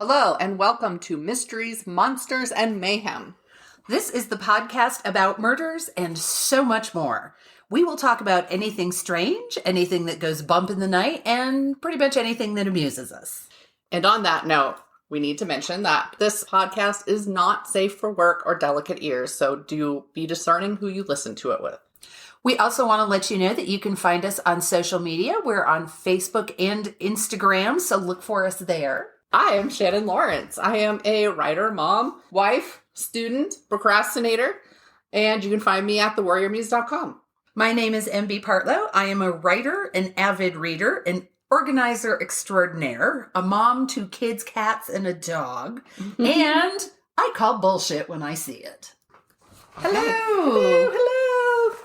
Hello, and welcome to Mysteries, Monsters, and Mayhem. This is the podcast about murders and so much more. We will talk about anything strange, anything that goes bump in the night, and pretty much anything that amuses us. And on that note, we need to mention that this podcast is not safe for work or delicate ears, so do be discerning who you listen to it with. We also want to let you know that you can find us on social media. We're on Facebook and Instagram, so look for us there. I am Shannon Lawrence. I am a writer, mom, wife, student, procrastinator, and you can find me at thewarriormuse.com. My name is MB Partlow. I am a writer, an avid reader, an organizer extraordinaire, a mom to kids, cats, and a dog, and I call bullshit when I see it. Hello! Hello!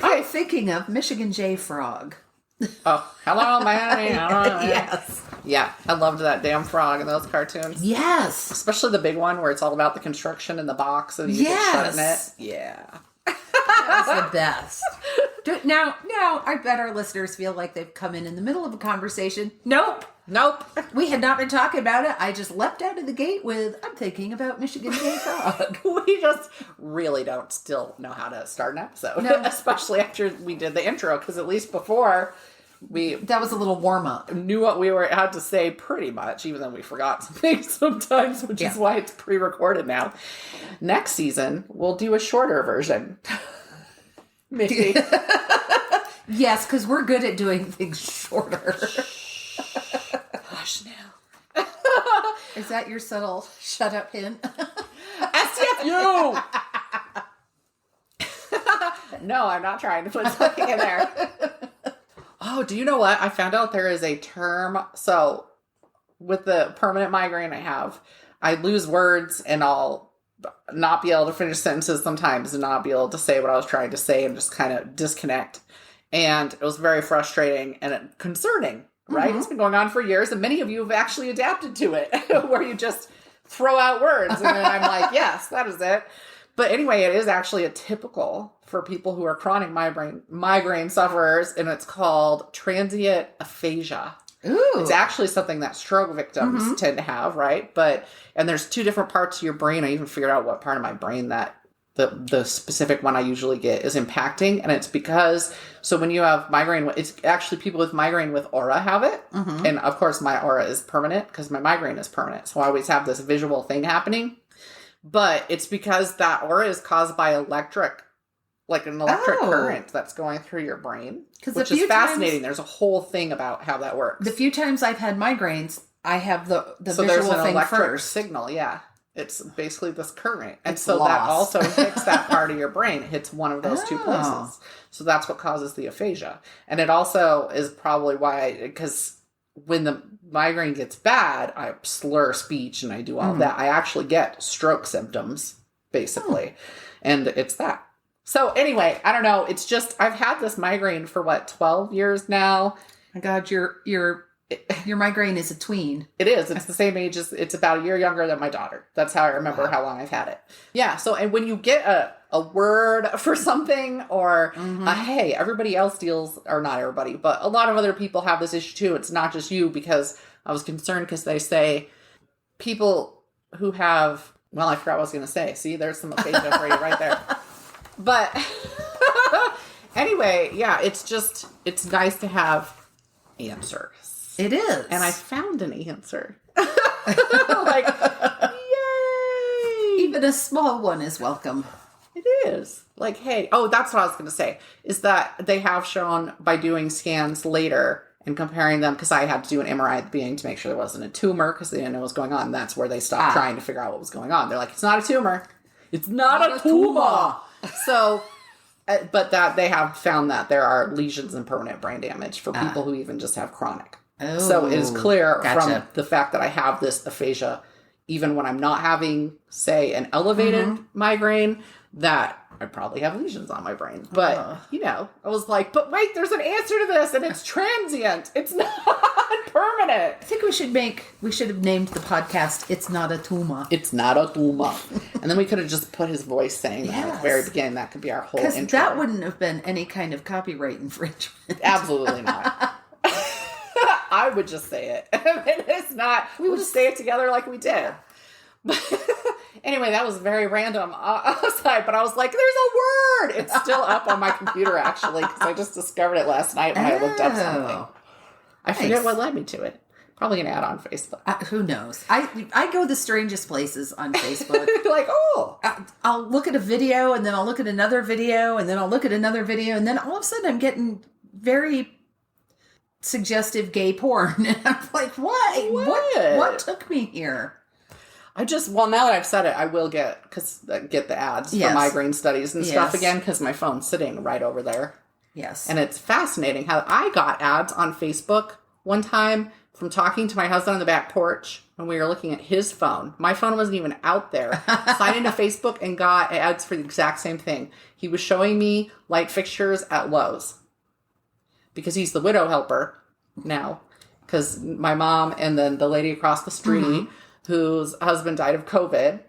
I'm thinking of Michigan J. Frog. Oh, hello, man. Yes. Yeah, I loved that damn frog in those cartoons. Yes. Especially the big one where it's all about the construction in the box and you get shut in it. Yeah. That's the best. Now, I bet our listeners feel like they've come in the middle of a conversation. Nope. We had not been talking about it. I just leapt out of the gate with, I'm thinking about Michigan J. Frog. We just really don't still know how to start an episode. No. Especially after we did the intro, because at least before... That was a little warm-up. Knew what we had to say pretty much, even though we forgot some things sometimes, which is why it's pre-recorded now. Next season, we'll do a shorter version. Maybe. Yes, because we're good at doing things shorter. Hush now. Is that your subtle shut-up hint? STFU! No, I'm not trying to put something in there. Oh, do you know what? I found out there is a term. So, with the permanent migraine I have, I lose words and I'll not be able to finish sentences sometimes and not be able to say what I was trying to say and just kind of disconnect. And it was very frustrating and concerning, right? Mm-hmm. It's been going on for years and many of you have actually adapted to it where you just throw out words and then I'm like, yes, that is it. But anyway, it is actually a typical for people who are chronic migraine sufferers, and it's called transient aphasia. Ooh. It's actually something that stroke victims tend to have, right? And there's two different parts of your brain. I even figured out what part of my brain that the specific one I usually get is impacting, and it's because, so when you have migraine, it's actually people with migraine with aura have it, and of course my aura is permanent because my migraine is permanent, so I always have this visual thing happening. But it's because that aura is caused by an electric current that's going through your brain, which is fascinating. There's a whole thing about how that works. The few times I've had migraines, I have the so visual there's an thing electric first. signal, yeah. It's basically this current. And it's so lost. That also hits that part of your brain. It hits one of those two places. So that's what causes the aphasia. And it also is probably why, because when the migraine gets bad, I slur speech and I do all that. I actually get stroke symptoms, basically. And it's that. So anyway, I don't know. It's just, I've had this migraine for 12 years now. My God, your migraine is a tween. It is. It's the same age as, it's about a year younger than my daughter. That's how I remember how long I've had it. Yeah. So, and when you get a word for something or a hey, everybody else deals, or not everybody, but a lot of other people have this issue too. It's not just you, because I was concerned because they say people who have, well, I forgot what I was going to say. See, there's some aphasia for you right there. But anyway, yeah, it's nice to have answers. It is. And I found an answer. Like, yay! Even a small one is welcome. It is. Like, hey, that's what I was going to say, is that they have shown by doing scans later and comparing them, because I had to do an MRI at the beginning to make sure there wasn't a tumor, because they didn't know what was going on. That's where they stopped trying to figure out what was going on. They're like, it's not a tumor. It's not a tumor. So, but that they have found that there are lesions and permanent brain damage for people who even just have chronic. Oh, so it is clear from the fact that I have this aphasia, even when I'm not having, say, an elevated migraine, that I probably have lesions on my brain. But, I was like, but wait, there's an answer to this, and it's transient. It's not permanent. I think we should have named the podcast, It's Not a Tumor. It's not a tumor. And then we could have just put his voice saying that at the very beginning. That could be our whole intro. Because that wouldn't have been any kind of copyright infringement. Absolutely not. I would just say it. It's not. We'll just say it together like we did. But anyway, that was very random aside, but I was like, there's a word. It's still up on my computer, actually, because I just discovered it last night when I looked up something. I forget what led me to it. Probably an ad on Facebook. Who knows? I go the strangest places on Facebook. Like, oh. I'll look at a video, and then I'll look at another video, and then I'll look at another video, and then all of a sudden I'm getting very suggestive gay porn. And I'm like, what took me here? Now that I've said it, I will get the ads for migraine studies and stuff again, because my phone's sitting right over there. Yes. And it's fascinating how I got ads on Facebook one time from talking to my husband on the back porch when we were looking at his phone. My phone wasn't even out there. Signed into Facebook and got ads for the exact same thing. He was showing me light fixtures at Lowe's because he's the widow helper now, because my mom and then the lady across the street whose husband died of COVID,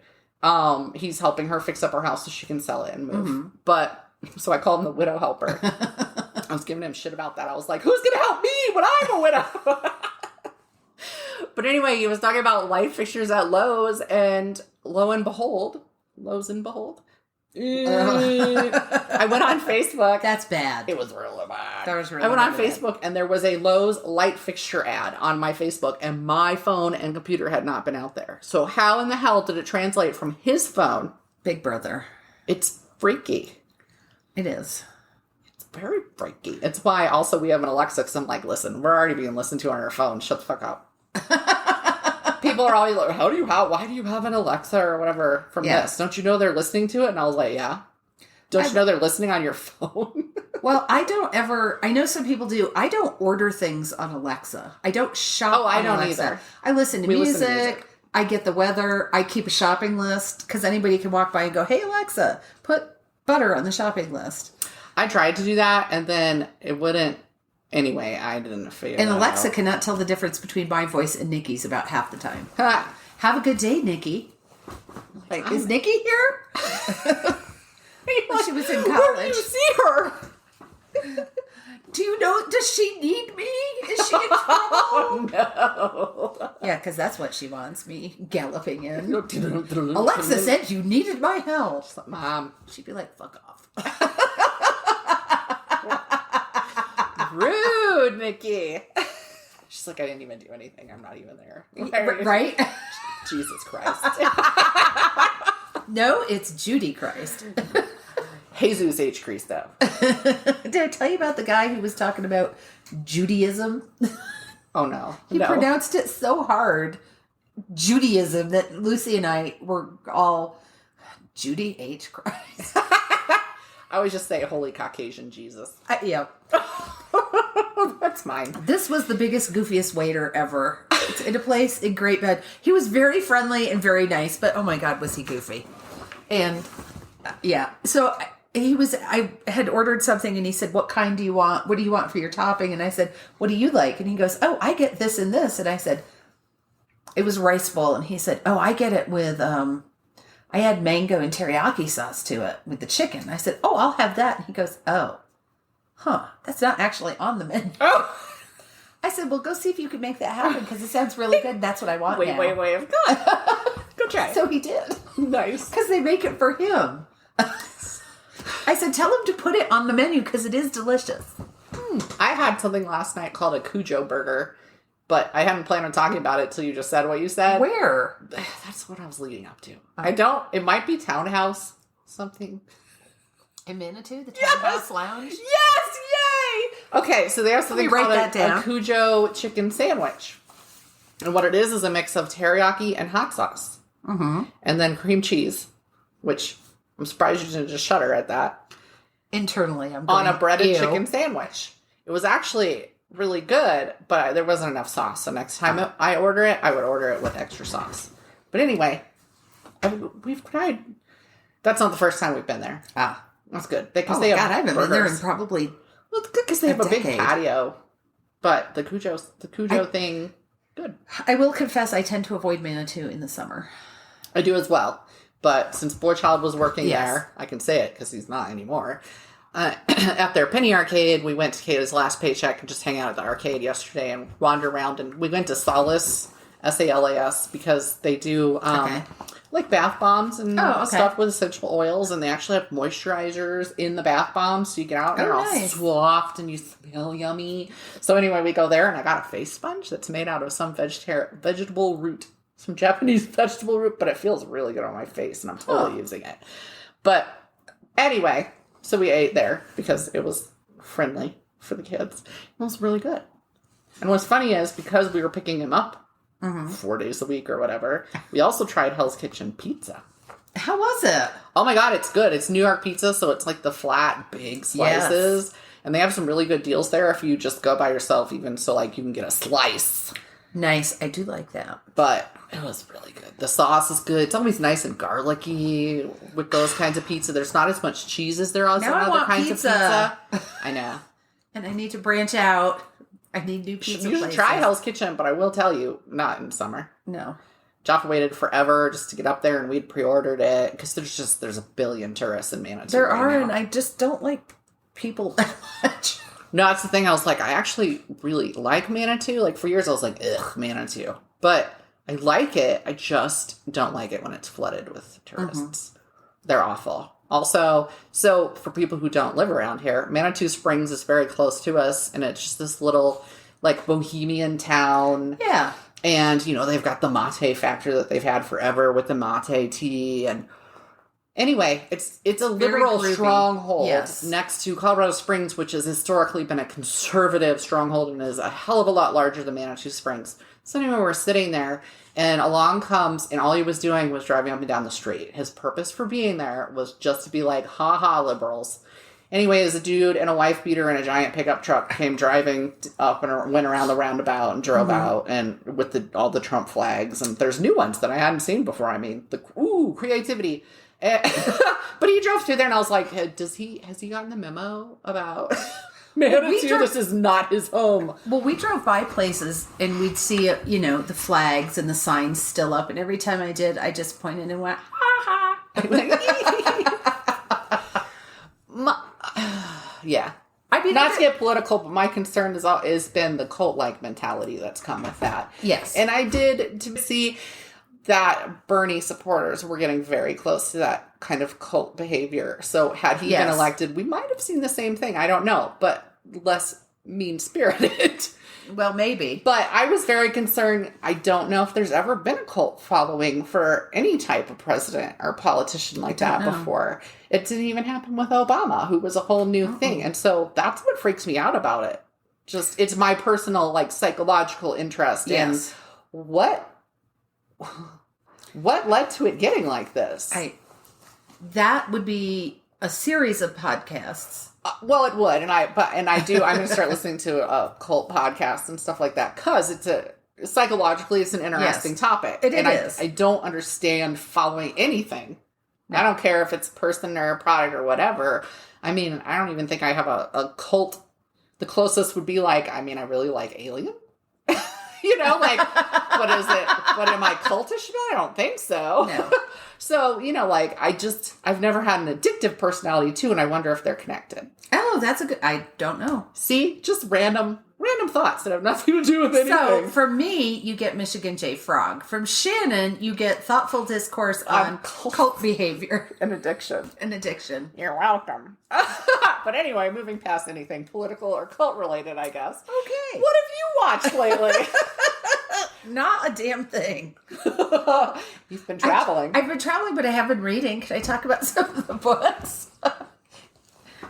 he's helping her fix up her house so she can sell it and move. But so I called him the widow helper. I was giving him shit about that. I was like, who's going to help me when I'm a widow? But anyway, he was talking about light fixtures at Lowe's, and Lowe's and behold, I went on Facebook. That's bad. It was really bad. That was really I went on bad. Facebook, and there was a Lowe's light fixture ad on my Facebook, and my phone and computer had not been out there. So how in the hell did it translate from his phone? Big brother. It's freaky. It is. It's very freaky. It's why also we have an Alexa, because I'm like, listen, we're already being listened to on our phone. Shut the fuck up. People are always like, why do you have an Alexa or whatever from this? Don't you know they're listening to it? And I was like, yeah. Don't you know they're listening on your phone? Well, I know some people do. I don't order things on Alexa. I don't shop on Alexa. I don't either. I listen to music. I get the weather. I keep a shopping list because anybody can walk by and go, hey, Alexa, put butter on the shopping list. I tried to do that, and then it wouldn't. Anyway, I didn't figure it out. And Alexa cannot tell the difference between my voice and Nikki's about half the time. Have a good day, Nikki. Like, is Nikki here? She was in college. Where do you see her? Do you know, does she need me? Is she in trouble? Oh, no. Yeah, because that's what she wants, me galloping in. Alexa said you needed my help. Mom. She'd be like, fuck off. Rude, Nikki. She's like, I didn't even do anything. I'm not even there. Right? Jesus Christ. No, it's Judy Christ. Jesus H. Cristo. Did I tell you about the guy who was talking about Judaism? Oh, no. He pronounced it so hard, Judaism, that Lucy and I were all, Judy H. Christ. I always just say, holy Caucasian Jesus. Yeah. That's mine. This was the biggest, goofiest waiter ever. It's in a place in Great Bend. He was very friendly and very nice, but oh my God, was he goofy. And yeah. So I had ordered something and he said, what kind do you want? What do you want for your topping? And I said, what do you like? And he goes, oh, I get this and this. And I said, it was rice bowl. And he said, oh, I get it with, I had mango and teriyaki sauce to it with the chicken. I said, oh, I'll have that. And he goes, oh, that's not actually on the menu. Oh. I said, well, go see if you can make that happen because it sounds really good. That's what I want now. Wait. Go try. So he did. Nice. Because they make it for him. I said, tell him to put it on the menu because it is delicious. I had something last night called a Cujo burger, but I hadn't planned on talking about it till you just said what you said. Where? That's what I was leading up to. It might be Townhouse something. In Manitou, the Townhouse Lounge? Yes, yay! Okay, so there's something called a Cujo chicken sandwich. And what it is a mix of teriyaki and hot sauce. Mm-hmm. And then cream cheese, which I'm surprised you didn't just shudder at that. Internally, I'm going, on a breaded chicken sandwich. It was actually really good, but there wasn't enough sauce. So next time I order it, I would order it with extra sauce. But anyway, we've tried. That's not the first time we've been there. That's good. Because they have I haven't been there in probably. Well, it's good because they have a big patio. But the Cujo thing, good. I will confess, I tend to avoid Manitou in the summer. I do as well. But since Boychild was working there, I can say it because he's not anymore. at their penny arcade. We went to Kata's last paycheck and just hang out at the arcade yesterday and wander around. And we went to Solace, Salas, because they do like bath bombs and stuff with essential oils. And they actually have moisturizers in the bath bombs. So you get out and they're all soft and you smell yummy. So anyway, we go there and I got a face sponge that's made out of some vegetable root. Some Japanese vegetable root, but it feels really good on my face and I'm totally using it. But anyway, so we ate there because it was friendly for the kids. It was really good. And what's funny is because we were picking him up 4 days a week or whatever, we also tried Hell's Kitchen pizza. How was it? Oh my God, it's good. It's New York pizza, so it's like the flat, big slices. Yes. And they have some really good deals there if you just go by yourself, even so like you can get a slice. Nice. I do like that. But it was really good. The sauce is good. It's always nice and garlicky with those kinds of pizza. There's not as much cheese as there are in other kinds of pizza. I know. And I need to branch out. I need new pizza You should try Hell's Kitchen, but I will tell you, not in summer. No. Jaffa waited forever just to get up there, and we'd pre-ordered it because there's a billion tourists in Manitou. There are, and I just don't like people that much. No, that's the thing. I was like, I actually really like Manitou. Like, for years, I was like, ugh, Manitou. But I like it. I just don't like it when it's flooded with tourists. They're awful. Also, so for people who don't live around here, Manitou Springs is very close to us, and it's just this little, like, bohemian town. Yeah. And, you know, they've got the mate factory that they've had forever with the mate tea, and anyway, it's a liberal stronghold next to Colorado Springs, which has historically been a conservative stronghold and is a hell of a lot larger than Manitou Springs. So anyway, we're sitting there, and along comes, and all he was doing was driving up and down the street. His purpose for being there was just to be like, ha-ha, liberals. Anyways, a dude and a wife beater in a giant pickup truck came driving up and went around the roundabout and drove out, and with all the Trump flags. And there's new ones that I hadn't seen before. I mean, creativity. But he drove through there, and I was like, has he gotten the memo about Manitou? This is not his home. Well, we drove by places, and we'd see, the flags and the signs still up, and every time I did, I just pointed and went, ha ha. Yeah. I mean, not to get political, but my concern has been the cult-like mentality that's come with that. Yes. And I did to see that Bernie supporters were getting very close to that kind of cult behavior. So had he been elected, we might have seen the same thing. I don't know, but less mean-spirited. Well, maybe. But I was very concerned. I don't know if there's ever been a cult following for any type of president or politician like that before. It didn't even happen with Obama, who was a whole new thing. And so that's what freaks me out about it. Just, it's my personal, like, psychological interest in what led to it getting like this. That would be a series of podcasts. Well, it would, I'm going to start listening to a cult podcast and stuff like that, because psychologically, it's an interesting topic. It is. I don't understand following anything. No. I don't care if it's a person or a product or whatever. I mean, I don't even think I have a cult. The closest would be like, I really like Alien. Like, what is it? What am I, cultish about? I don't think so. No. So, I've never had an addictive personality too, and I wonder if they're connected. Oh, that's I don't know. See, just random thoughts that have nothing to do with anything. So, for me, you get Michigan J. Frog. From Shannon, you get thoughtful discourse on cult behavior. And addiction. You're welcome. But anyway, moving past anything political or cult related, I guess. Okay. What have you watched lately? Not a damn thing. You've been traveling. I've been traveling, but I have been reading. Can I talk about some of the books?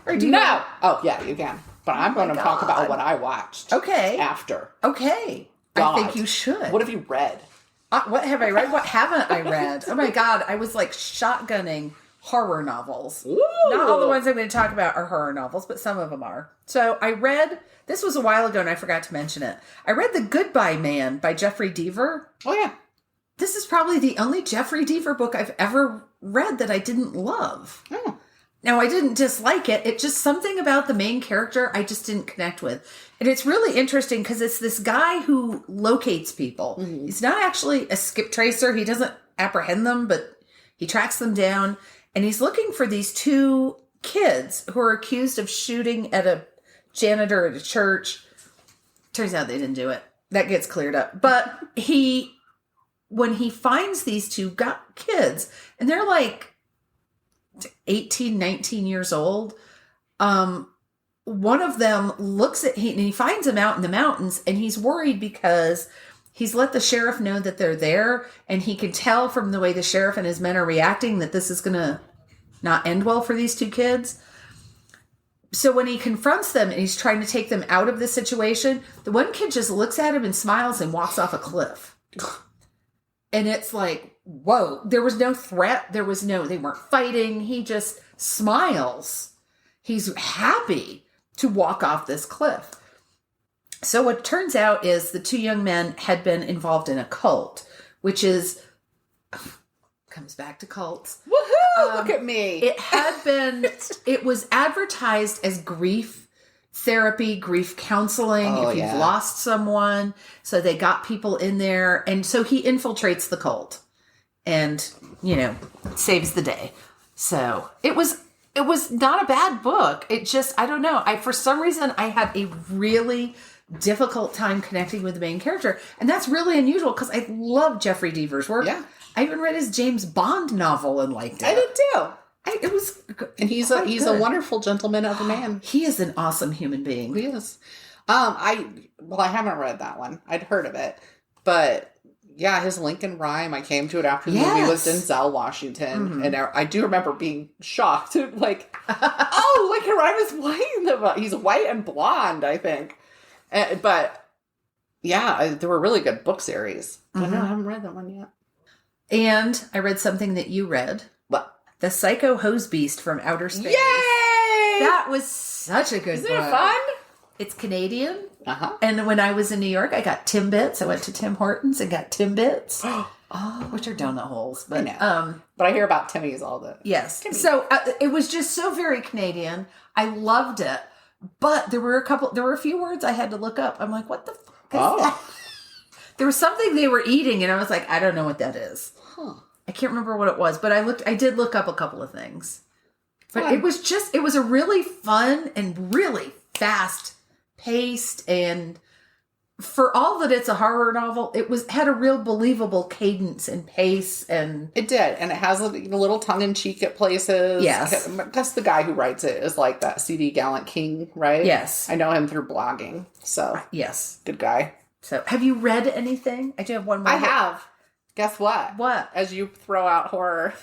Or do you know? Oh, yeah, you can. But I'm going to talk about what I watched. Okay. After. Okay. God. I think you should. What have you read? What have I read? What haven't I read? Oh my God. I was like shotgunning horror novels. Ooh. Not all the ones I'm going to talk about are horror novels, but some of them are. So I read, this was a while ago and I forgot to mention it. I read The Goodbye Man by Jeffrey Deaver. Oh, yeah. This is probably the only Jeffrey Deaver book I've ever read that I didn't love. Oh. Now, I didn't dislike it. It's just something about the main character I just didn't connect with. And it's really interesting because it's this guy who locates people. Mm-hmm. He's not actually a skip tracer. He doesn't apprehend them, but he tracks them down. And he's looking for these two kids who are accused of shooting at a janitor at a church. Turns out they didn't do it. That gets cleared up. But when he finds these two kids, and they're like 18, 19 years old, one of them looks at and he finds them out in the mountains, and he's worried because he's let the sheriff know that they're there, and he can tell from the way the sheriff and his men are reacting that this is going to not end well for these two kids. So when he confronts them and he's trying to take them out of the situation, the one kid just looks at him and smiles and walks off a cliff. And it's like, whoa, there was no threat. They weren't fighting. He just smiles. He's happy to walk off this cliff. So what turns out is the two young men had been involved in a cult, which comes back to cults. Woohoo! Look at me. It was advertised as grief therapy, grief counseling, if you've lost someone. So they got people in there. And so he infiltrates the cult and, saves the day. So it was not a bad book. It just, I don't know. For some reason, I had a really difficult time connecting with the main character. And that's really unusual because I love Jeffrey Deaver's work. Yeah. I even read his James Bond novel and liked it. I did too. It was, and he's a wonderful gentleman of a man. He is an awesome human being. He is. I haven't read that one. I'd heard of it, but yeah, his Lincoln Rhyme. I came to it after the movie with Denzel Washington, and I do remember being shocked. Like, oh, Lincoln Rhyme is white. He's white and blonde, I think. But yeah, there were really good book series. But no, I haven't read that one yet. And I read something that you read. What? The Psycho Hose Beast from Outer Space. Yay! That was such a good book. Isn't it fun? It's Canadian. Uh-huh. And when I was in New York, I got Timbits. I went to Tim Hortons and got Timbits. Which are donut holes. But, but I hear about Timmy's all the... Yes. Timmy. So it was just so very Canadian. I loved it. But there were a few words I had to look up. I'm like, what the fuck is that? There was something they were eating, and I was like, I don't know what that is. Huh. I can't remember what it was, but I did look up a couple of things. But it was a really fun and really fast paced, and for all that it's a horror novel, had a real believable cadence and pace, and it did, and it has a little tongue in cheek at places. Yes, that's the guy who writes it is like that C.D. Gallant King, right? Yes, I know him through blogging. So yes, good guy. So have you read anything? I do have one more. I have. Guess what? What? As you throw out horror.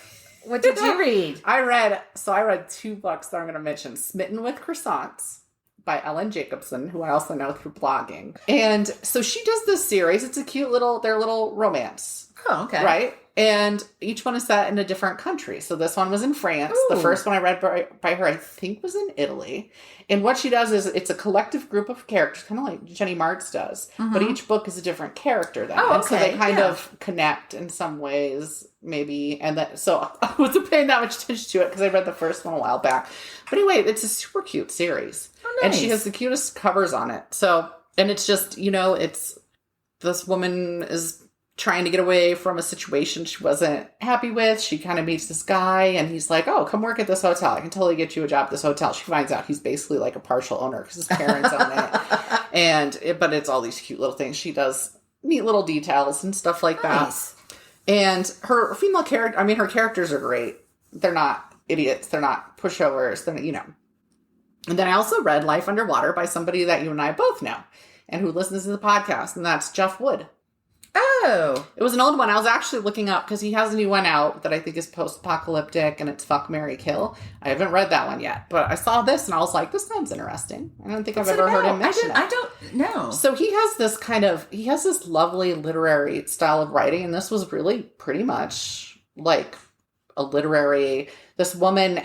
What did you read? I read two books that I'm going to mention. Smitten with Croissants by Ellen Jacobson, who I also know through blogging. And so she does this series. It's a cute little romance. Oh, okay. Right? And each one is set in a different country. So this one was in France. Ooh. The first one I read by her, I think, was in Italy. And what she does is it's a collective group of characters, kind of like Jenny Martz does. Mm-hmm. But each book is a different character then. Oh, okay. And so they kind of connect in some ways, maybe. And so I wasn't paying that much attention to it because I read the first one a while back. But anyway, it's a super cute series. Oh, nice. And she has the cutest covers on it. So, and it's just, it's this woman is trying to get away from a situation she wasn't happy with. She kind of meets this guy and he's like, oh, come work at this hotel. I can totally get you a job at this hotel. She finds out he's basically like a partial owner because his parents own it. But it's all these cute little things. She does neat little details and stuff like nice. That. And her female character, her characters are great. They're not idiots. They're not pushovers. They're, And then I also read Life Underwater by somebody that you and I both know and who listens to the podcast. And that's Jeff Wood. Oh. It was an old one. I was actually looking up because he has a new one out that I think is post-apocalyptic and it's Fuck, Marry, Kill. I haven't read that one yet, but I saw this and I was like, this sounds interesting. I don't think I've ever heard him mention it. I don't know. So he has this lovely literary style of writing, and this was really pretty much like a literary, this woman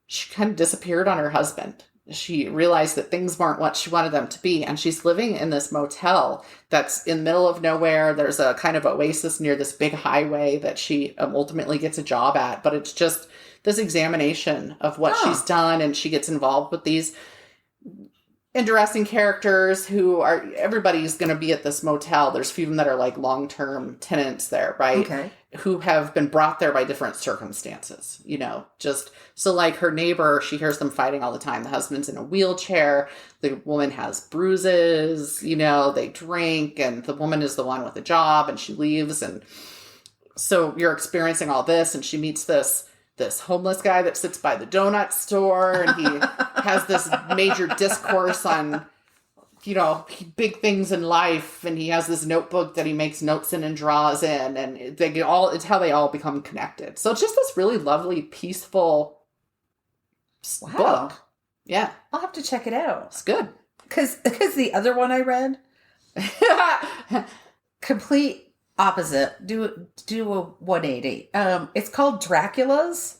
she kind of disappeared on her husband. She realized that things weren't what she wanted them to be. And she's living in this motel that's in the middle of nowhere. There's a kind of oasis near this big highway that she ultimately gets a job at. But it's just this examination of what she's done. And she gets involved with these interesting characters who everybody's going to be at this motel. There's a few of them that are like long-term tenants there, right? Okay. who have been brought there by different circumstances, just so like her neighbor, she hears them fighting all the time. The husband's in a wheelchair. The woman has bruises, they drink, and the woman is the one with a job and she leaves. And so you're experiencing all this, and she meets this homeless guy that sits by the donut store, and he has this major discourse on, big things in life, and he has this notebook that he makes notes in and draws in, and it's how they all become connected. So it's just this really lovely, peaceful book. Yeah. I'll have to check it out. It's good. Because the other one I read, complete opposite, do a 180. It's called Dracula's,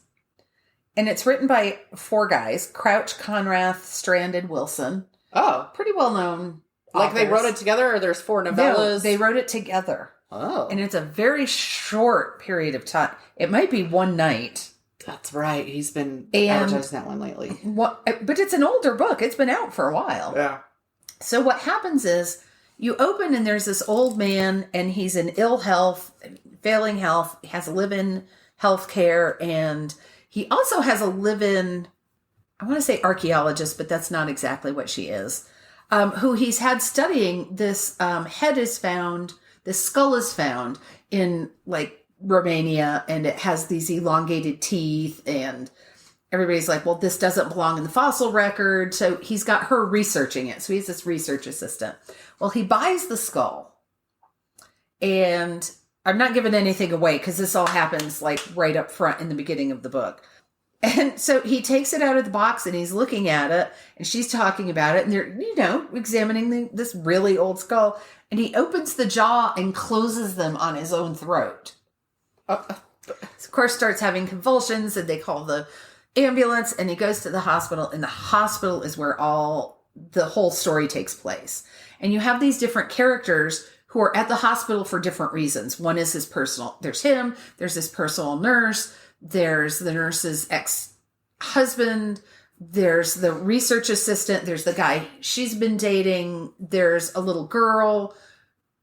and it's written by 4 guys, Crouch, Conrath, Strand, and Wilson. Oh. Pretty well known. Like they wrote it together, or there's 4 novellas? No, they wrote it together. Oh. And it's a very short period of time. It might be one night. That's right. He's been advertising that one lately. But it's an older book. It's been out for a while. Yeah. So what happens is you open and there's this old man, and he's in ill health, failing health, has a live-in health care, and he also has a live-in, I want to say archaeologist, but that's not exactly what she is, who he's had studying this head is found, this skull is found in like Romania, and it has these elongated teeth, and everybody's like, well, this doesn't belong in the fossil record. So he's got her researching it. So he's this research assistant. Well, he buys the skull, and I'm not giving anything away because this all happens like right up front in the beginning of the book. And so he takes it out of the box, and he's looking at it, and she's talking about it, and they're, examining this really old skull, and he opens the jaw and closes them on his own throat. Of course, starts having convulsions, and they call the ambulance, and he goes to the hospital, and the hospital is where the whole story takes place. And you have these different characters who are at the hospital for different reasons. One is there's him, there's this personal nurse, there's the nurse's ex-husband, there's the research assistant, there's the guy she's been dating, there's a little girl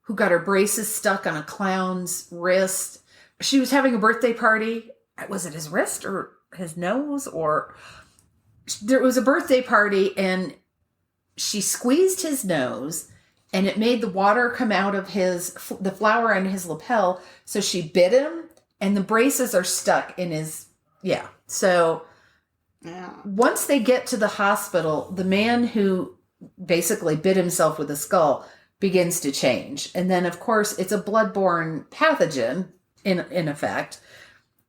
who got her braces stuck on a clown's wrist. She was having a birthday party. Was it his wrist or his nose? Or there was a birthday party, and she squeezed his nose, and it made the water come out of the flower in his lapel. So she bit him, and the braces are stuck in his, So once they get to the hospital, the man who basically bit himself with a skull begins to change. And then, of course, it's a bloodborne pathogen in effect.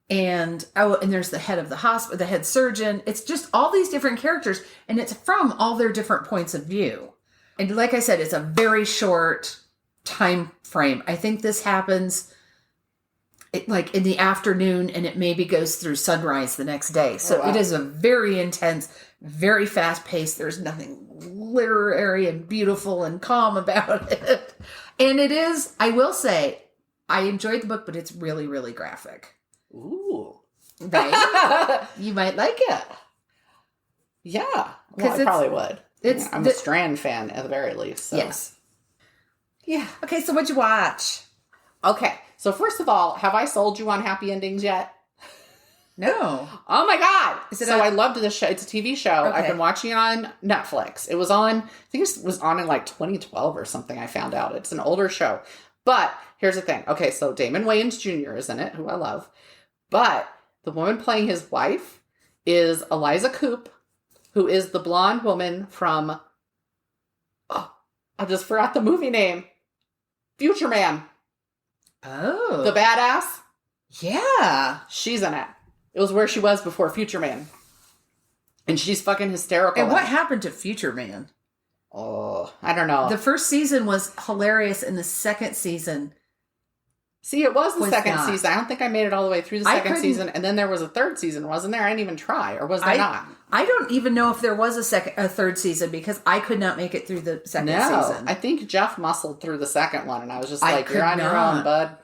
And there's the head of the hospital, the head surgeon. It's just all these different characters, and it's from all their different points of view. And like I said, it's a very short time frame. I think this happens like in the afternoon, and it maybe goes through sunrise the next day. So It is a very intense, very fast paced. There's nothing literary and beautiful and calm about it. And it is, I will say, I enjoyed the book, but it's really, really graphic. Ooh. Right? You might like it. Yeah. Well, I probably would. I'm a Strand fan at the very least. So. Yes. Yeah. Okay, so what'd you watch? Okay. So first of all, have I sold you on happy endings yet? No. Oh my God. I loved this show. It's a TV show. Okay. I've been watching it on Netflix. It was on, I think it was on in like 2012 or something. I found out it's an older show, but here's the thing. Okay. So Damon Wayans Jr. is in it, who I love, but the woman playing his wife is Eliza Coupe, who is the blonde woman from, I just forgot the movie name. Future Man. Oh. The badass. Yeah. She's in it. It was where she was before Future Man. And she's fucking hysterical. And what happened to Future Man? Oh, I don't know. The first season was hilarious, and the second season... See, it was the second season. I don't think I made it all the way through the second season. And then there was a third season, wasn't there? I didn't even try. Or was there not? I don't even know if there was a third season, because I could not make it through the second season. I think Jeff muscled through the second one, and I was just like, you're on your own, bud.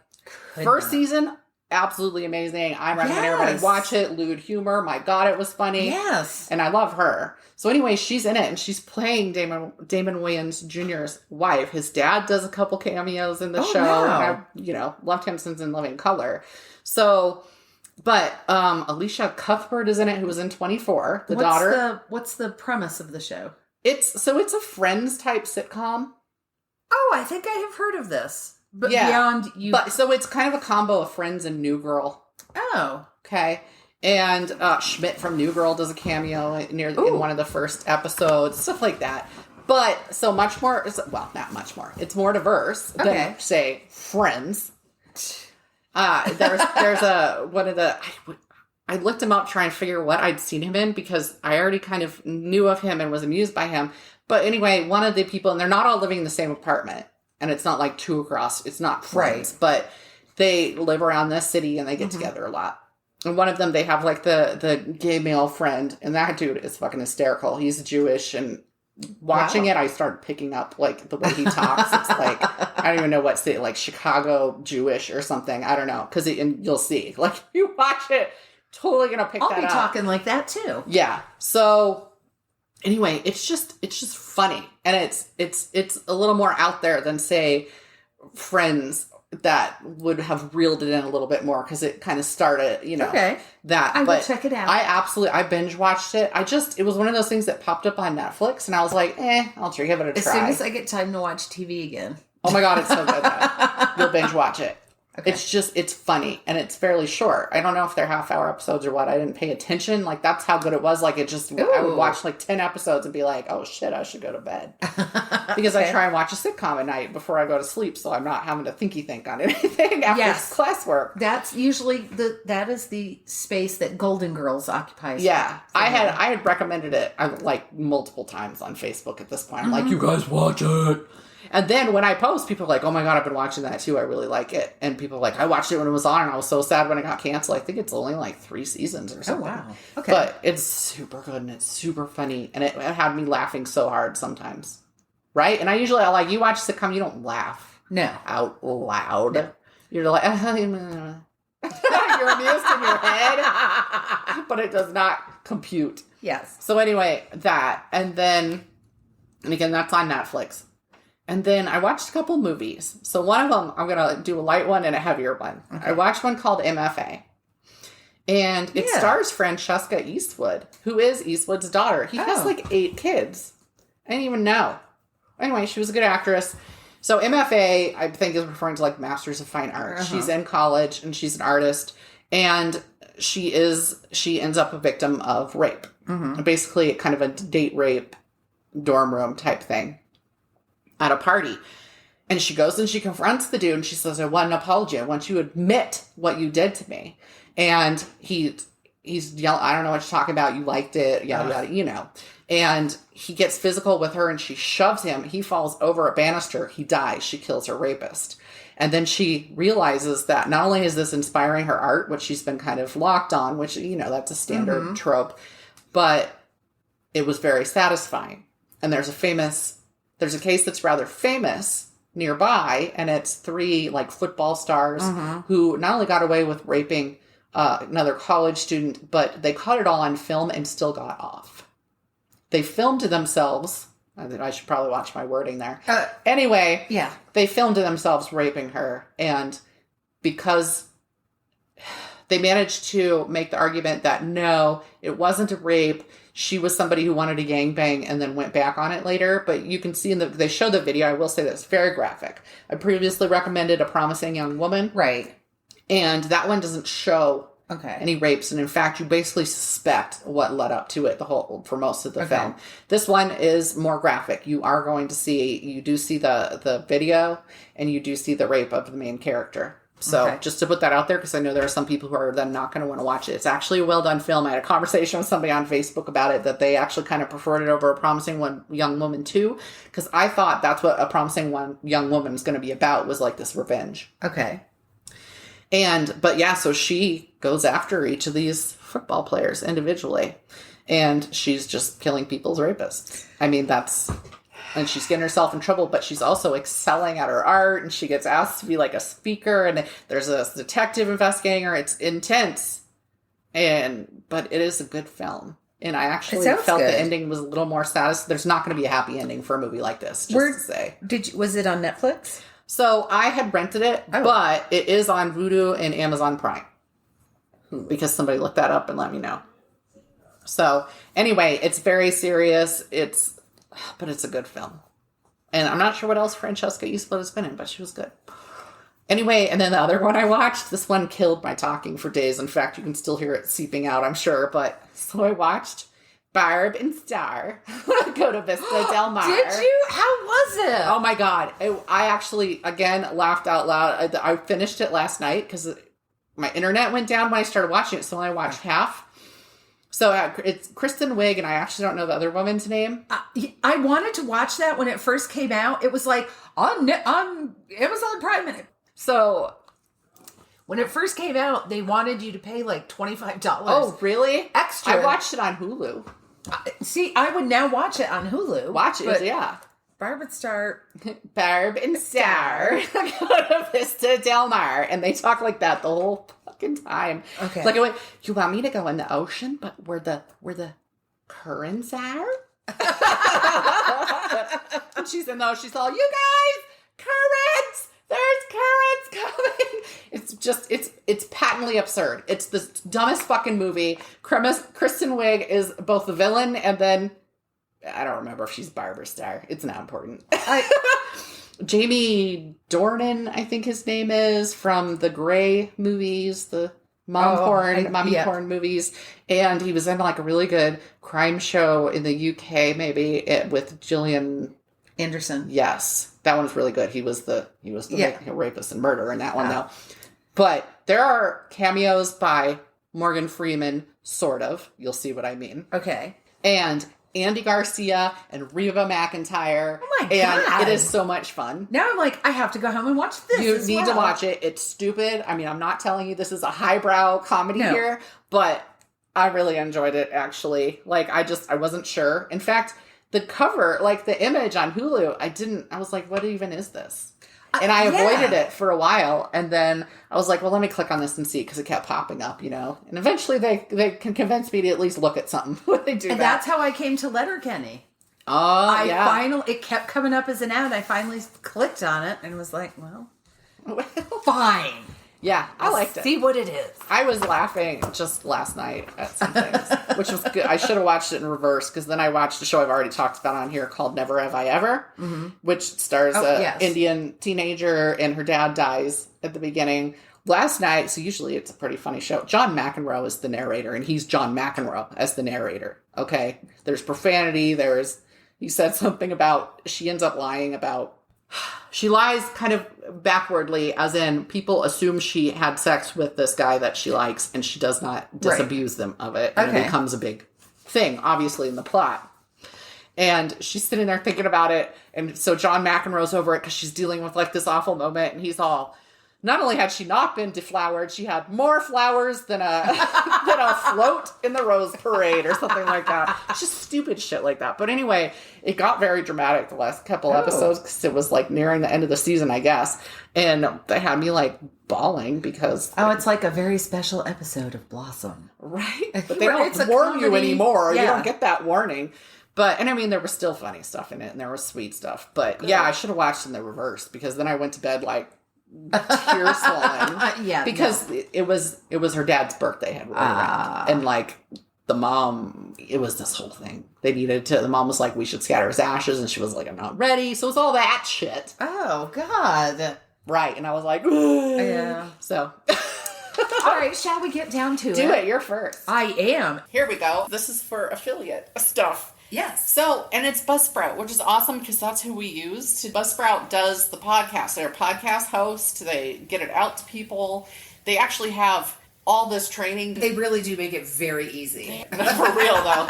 First season, absolutely amazing. I recommend everybody watch it. Lewd humor. My God, it was funny. Yes. And I love her. So anyway, she's in it, and she's playing Damon Wayans Jr.'s wife. His dad does a couple cameos in the show. Wow. And I've, loved him since In Living Color. So, but Alicia Cuthbert is in it, who was in 24, the daughter. What's the premise of the show? It's a Friends type sitcom. Oh, I think I have heard of this. But beyond you. But so it's kind of a combo of Friends and New Girl. Oh. Okay. And Schmidt from New Girl does a cameo in one of the first episodes, stuff like that. But so much more, not much more. It's more diverse than, say, Friends. There's one of the, I looked him up trying to figure what I'd seen him in because I already kind of knew of him and was amused by him. But anyway, one of the people, and they're not all living in the same apartment. And it's not like two across, it's not Friends. Right. But they live around this city and they get together a lot. And one of them, they have like the gay male friend, and that dude is fucking hysterical. He's Jewish, and watching it, I started picking up like the way he talks. It's like, I don't even know what city, like Chicago Jewish or something. I don't know. And you'll see, like you watch it, totally gonna pick that up. I'll be talking like that too. Yeah. So anyway, it's just funny. And it's a little more out there than say Friends that would have reeled it in a little bit more because it kind of started, that. I will check it out. I binge watched it. It was one of those things that popped up on Netflix and I was like, I'll give it a try. As soon as I get time to watch TV again. Oh my God, it's so good though. You'll binge watch it. Okay. It's funny and it's fairly short. I don't know if they're half-hour episodes or what. I didn't pay attention. Like that's how good it was. Like I would watch like 10 episodes and be like, oh shit, I should go to bed. Because I try and watch a sitcom at night before I go to sleep, so I'm not having to think on anything after classwork. That's usually that is the space that Golden Girls occupies. Yeah. I had recommended it like multiple times on Facebook at this point. I'm like, you guys watch it. And then when I post, people are like, oh my God, I've been watching that too. I really like it. And people are like, I watched it when it was on and I was so sad when it got canceled. I think it's only like 3 seasons or something. Oh, wow. Okay. But it's super good and it's super funny. And it had me laughing so hard sometimes. Right? And I usually, you watch a sitcom, you don't laugh. No. Out loud. No. You're like, you're amused in your head. But it does not compute. Yes. So anyway, that. And again, that's on Netflix. And then I watched a couple movies. So one of them, I'm going to do a light one and a heavier one. Okay. I watched one called MFA. And it stars Francesca Eastwood, who is Eastwood's daughter. He has like 8 kids. I didn't even know. Anyway, she was a good actress. So MFA, I think, is referring to like Masters of Fine Arts. She's in college and she's an artist. And she ends up a victim of rape. Mm-hmm. Basically, kind of a date rape dorm room type thing. At a party. And she goes and she confronts the dude and she says, I want an apology. I want you to admit what you did to me. And he's yelling, I don't know what you're talking about. You liked it. Yada, yada, And he gets physical with her and she shoves him. He falls over a banister. He dies. She kills her rapist. And then she realizes that not only is this inspiring her art, which she's been kind of locked on, which, that's a standard trope, but it was very satisfying. And there's a case that's rather famous nearby, and it's 3 like football stars who not only got away with raping another college student, but they caught it all on film and still got off. They filmed themselves. I should probably watch my wording there. Anyway, they filmed themselves raping her, and because they managed to make the argument that no, it wasn't a rape. She was somebody who wanted a gangbang and then went back on it later. But you can see they show the video. I will say that it's very graphic. I previously recommended A Promising Young Woman. Right. And that one doesn't show any rapes. And in fact, you basically suspect what led up to it for most of the film. This one is more graphic. You do see the video and you do see the rape of the main character. So just to put that out there, because I know there are some people who are then not going to want to watch it. It's actually a well-done film. I had a conversation with somebody on Facebook about it, that they actually kind of preferred it over A Promising Young Woman too, because I thought that's what A Promising Young Woman is going to be about, was like this revenge. Okay. So she goes after each of these football players individually, and she's just killing people's rapists. I mean, that's and she's getting herself in trouble, but she's also excelling at her art, and she gets asked to be like a speaker, and there's a detective investigating her. It's intense, but it is a good film. And I actually felt the ending was a little more satisfying. There's not going to be a happy ending for a movie like this, just to say. Was it on Netflix? So I had rented it, but it is on Vudu and Amazon Prime. Because somebody looked that up and let me know. So anyway, it's very serious. But it's a good film. And I'm not sure what else Francesca Isla has been in, but she was good. Anyway, and then the other one I watched, this one killed my talking for days. In fact, you can still hear it seeping out, I'm sure. But so I watched Barb and Star go to Vista Del Mar. Did you? How was it? Oh my God. I actually, again, laughed out loud. I finished it last night because my internet went down when I started watching it. So I watched half. So it's Kristen Wiig, and I actually don't know the other woman's name. I wanted to watch that when it first came out. It was like on Amazon Prime. So when it first came out, they wanted you to pay like $25. Oh, really? Extra. I watched it on Hulu. See, I would now watch it on Hulu. Watch it, yeah. Barb and Star. Barb and Star go to Vista Del Mar. And they talk like that the whole fucking time. Okay. Like I went, you want me to go in the ocean, but where the currents are? And she's in those. She's all, you guys, currents! There's currents coming. It's patently absurd. It's the dumbest fucking movie. Kristen Wiig is both the villain and then I don't remember if she's Barb or Star. It's not important. Jamie Dornan, I think his name is, from the Grey movies, the mommy porn movies. And he was in like a really good crime show in the UK, maybe, with Gillian Anderson. Yes. That one was really good. He was the rapist and murderer in that one, though. But there are cameos by Morgan Freeman, sort of. You'll see what I mean. Okay. And Andy Garcia and Reba McEntire. Oh my God. And it is so much fun. Now I'm like, I have to go home and watch this. You need to watch it. It's stupid. I mean, I'm not telling you this is a highbrow comedy here, but I really enjoyed it, actually. Like, I wasn't sure. In fact, the cover, like the image on Hulu, I was like, what even is this? And I avoided it for a while. And then I was like, well, let me click on this and see, because it kept popping up, And eventually they can convince me to at least look at something when they do that. And that's how I came to Letterkenny. Oh, It kept coming up as an ad. I finally clicked on it and was like, well, fine. Yeah, I liked it. See what it is. I was laughing just last night at some things, which was good. I should have watched it in reverse, because then I watched a show I've already talked about on here called Never Have I Ever, which stars an Indian teenager, and her dad dies at the beginning. Last night, so usually it's a pretty funny show. John McEnroe is the narrator, and he's John McEnroe as the narrator. Okay? There's profanity. He said something about, she ends up lying about, she lies kind of backwardly, as in people assume she had sex with this guy that she likes, and she does not disabuse them of it. And it becomes a big thing, obviously, in the plot. And she's sitting there thinking about it. And so John McEnroe's over it because she's dealing with like this awful moment. And he's all, not only had she not been deflowered, she had more flowers than a float in the Rose Parade or something like that. It's just stupid shit like that. But anyway, it got very dramatic the last couple episodes, because it was like nearing the end of the season, I guess. And they had me like bawling because... Oh, it's like a very special episode of Blossom. Right? But they don't warn you anymore. Yeah. You don't get that warning. And I mean, there was still funny stuff in it, and there was sweet stuff. But yeah, I should have watched in the reverse, because then I went to bed like... tear swollen, because it was her dad's birthday had rolled around, and like the mom, it was this whole thing. The mom was like, we should scatter his ashes, and she was like, I'm not ready. So it was all that shit. Oh God, right? And I was like, ugh. Yeah. So, all right, shall we get down to it? Do it. You're first. I am. Here we go. This is for affiliate stuff. Yes. So, and it's Buzzsprout, which is awesome, because that's who we use. Buzzsprout does the podcast. They're a podcast host. They get it out to people. They actually have all this training. They really do make it very easy. For real, though.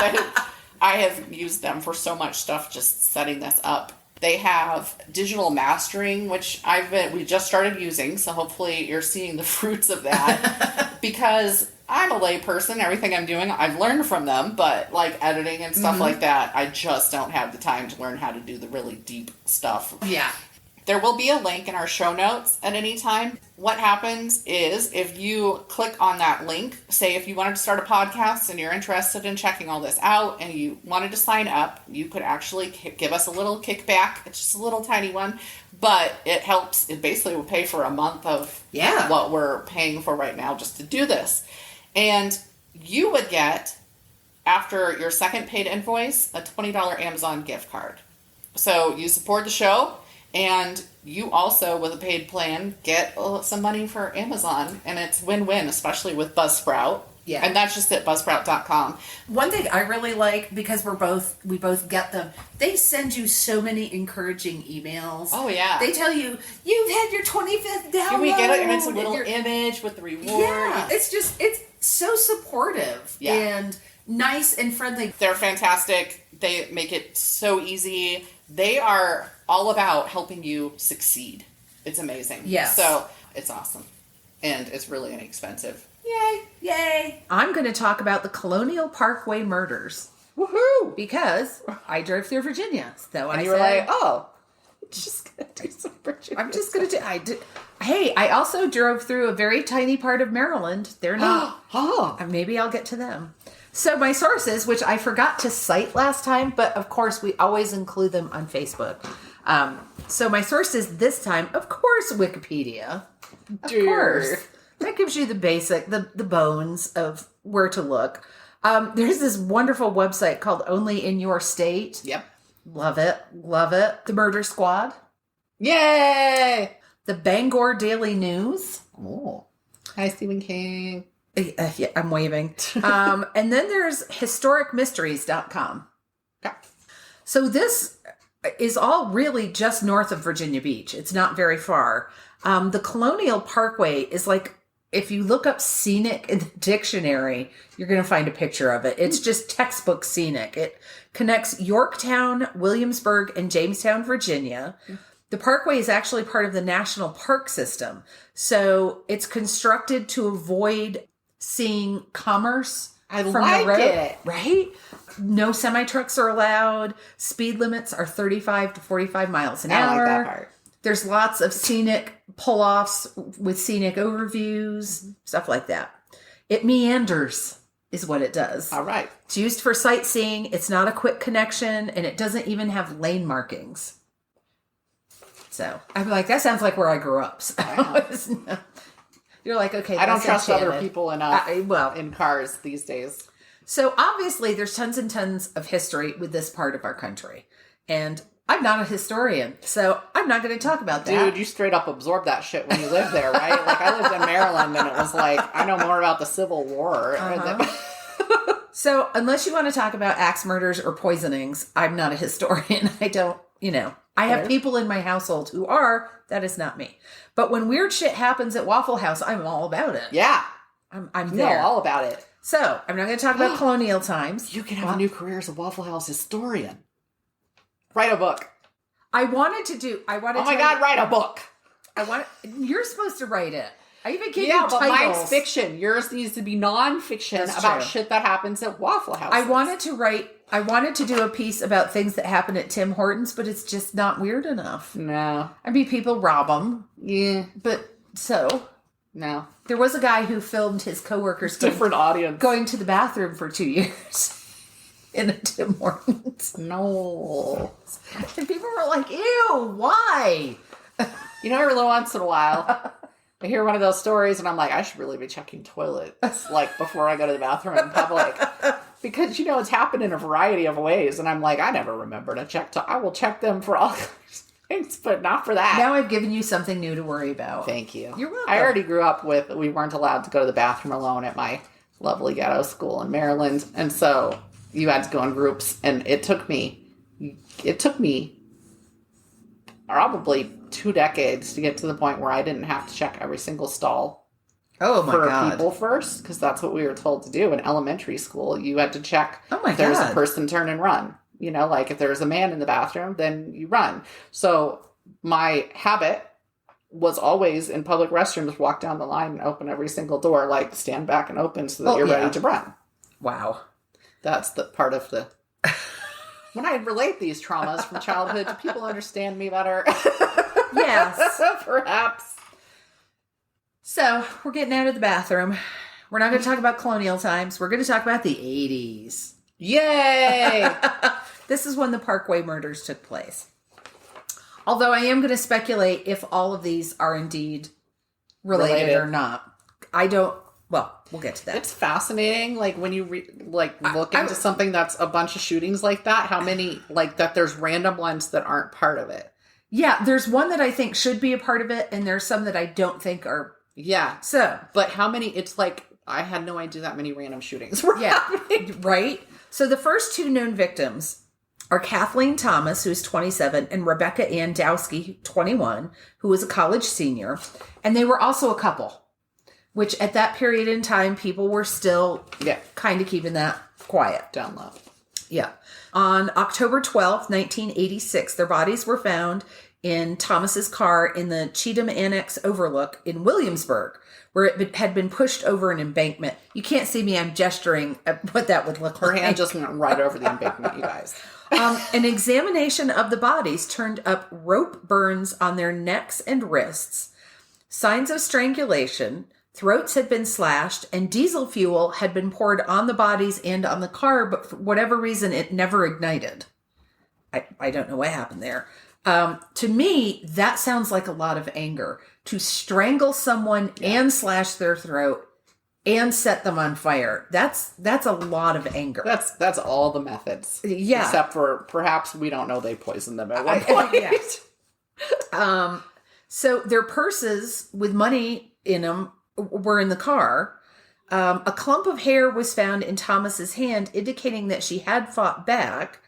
I have used them for so much stuff, just setting this up. They have digital mastering, which we just started using, so hopefully you're seeing the fruits of that. because I'm a layperson. Everything I'm doing, I've learned from them. But like editing and stuff like that, I just don't have the time to learn how to do the really deep stuff. Yeah. There will be a link in our show notes at any time. What happens is if you click on that link, say if you wanted to start a podcast and you're interested in checking all this out and you wanted to sign up, you could actually give us a little kickback. It's just a little tiny one, but it helps. It basically will pay for a month of what we're paying for right now just to do this. And you would get, after your second paid invoice, a $20 Amazon gift card. So you support the show. And you also, with a paid plan, get some money for Amazon. And it's win-win, especially with Buzzsprout. Yeah. And that's just at buzzsprout.com. One thing I really like, because we both get them, they send you so many encouraging emails. Oh, yeah. They tell you, you've had your 25th download. Can we get it? And it's a little image with the reward. Yeah. It's so supportive and nice and friendly. They're fantastic. They make it so easy. They are all about helping you succeed. It's amazing. Yes. So it's awesome. And it's really inexpensive. Yay. Yay. I'm going to talk about the Colonial Parkway Murders. Woohoo! Because I drove through Virginia. So and you were like, oh, I'm just going to do some Virginia. I'm just going to do... Hey, I also drove through a very tiny part of Maryland. They're not... Maybe I'll get to them. So my sources, which I forgot to cite last time, but of course we always include them on Facebook. So my sources this time, of course, Wikipedia. Of course. That gives you the basic, the bones of where to look. There's this wonderful website called Only in Your State. Yep. Love it. Love it. The Murder Squad. Yay! The Bangor Daily News. Oh. Hi, Stephen King. Yeah, I'm waving. And then there's historicmysteries.com. Okay. So this is all really just north of Virginia Beach. It's not very far. The Colonial Parkway is like, if you look up scenic in the dictionary, you're going to find a picture of it. It's just textbook scenic. It connects Yorktown, Williamsburg, and Jamestown, Virginia. The parkway is actually part of the National Park System. So it's constructed to avoid seeing commerce from the road. It. Right? No semi-trucks are allowed. Speed limits are 35 to 45 miles an hour. I like that part. There's lots of scenic pull-offs with scenic overviews, stuff like that. It meanders is what it does. All right. It's used for sightseeing. It's not a quick connection, and it doesn't even have lane markings. So I'm like, that sounds like where I grew up. So you're like, okay, I don't trust enchanted. other people enough in cars these days. So obviously there's tons and tons of history with this part of our country. And I'm not a historian, so I'm not going to talk about that. Dude, you straight up absorbed that shit when you lived there, right? Like, I lived in Maryland, and it was like, I know more about the Civil War. So unless you want to talk about axe murders or poisonings, I'm not a historian. I don't, I have people in my household who are. That is not me. But when weird shit happens at Waffle House, I'm all about it. Yeah. I'm there. all about it. So I'm not going to talk about colonial times. You can have a new career as a Waffle House historian. Write a book. I wanted to write a book. You're supposed to write it. I even gave you titles. but mine's fiction. Yours needs to be nonfiction about shit that happens at Waffle House. I wanted to do a piece about things that happen at Tim Hortons, but it's just not weird enough. No. I mean, people rob them. Yeah. But so. No. There was a guy who filmed his coworkers going to the bathroom for 2 years. In a Tim Hortons. No. And people were like, ew, why? Every once in a while, I hear one of those stories and I'm like, I should really be checking toilets, like, before I go to the bathroom in public. Because, it's happened in a variety of ways. And I'm like, I never remember to check. I will check them for all things, but not for that. Now I've given you something new to worry about. Thank you. You're welcome. I already grew up we weren't allowed to go to the bathroom alone at my lovely ghetto school in Maryland. And so you had to go in groups, and it took me probably 2 decades to get to the point where I didn't have to check every single stall for people first, because that's what we were told to do in elementary school. You had to check if there's a person, turn and run. Like if there's a man in the bathroom, then you run. So my habit was always in public restrooms, walk down the line and open every single door, like stand back and open so that you're ready to run. Wow. That's the part of the... When I relate these traumas from childhood, do people understand me better? Yes. Perhaps. So, we're getting out of the bathroom. We're not going to talk about colonial times. We're going to talk about the 80s. Yay! This is when the Parkway murders took place. Although I am going to speculate if all of these are indeed related or not. I don't... Well, we'll get to that. It's fascinating, like, when you look into something that's a bunch of shootings like that, how many, like, that there's random ones that aren't part of it. Yeah, there's one that I think should be a part of it, and there's some that I don't think are... Yeah. So... But how many... It's like, I had no idea that many random shootings were happening. Right? So the first two known victims are Kathleen Thomas, who's 27, and Rebecca Ann Dowski, 21, who was a college senior. And they were also a couple. Which at that period in time, people were still kind of keeping that quiet. Down low. Yeah. On October 12th, 1986, their bodies were found in Thomas's car in the Cheatham Annex Overlook in Williamsburg, where it had been pushed over an embankment. You can't see me, I'm gesturing at what that would look Her like. hand just went right over the embankment, you guys. An examination of the bodies turned up rope burns on their necks and wrists, signs of strangulation. Throats had been slashed, and diesel fuel had been poured on the bodies and on the car, but for whatever reason, it never ignited. I don't know what happened there. To me, that sounds like a lot of anger. To strangle someone and slash their throat and set them on fire. That's a lot of anger. That's all the methods. Yeah. Except for perhaps we don't know they poisoned them at one point. So their purses with money in them were in the car. A clump of hair was found in Thomas's hand, indicating that she had fought back.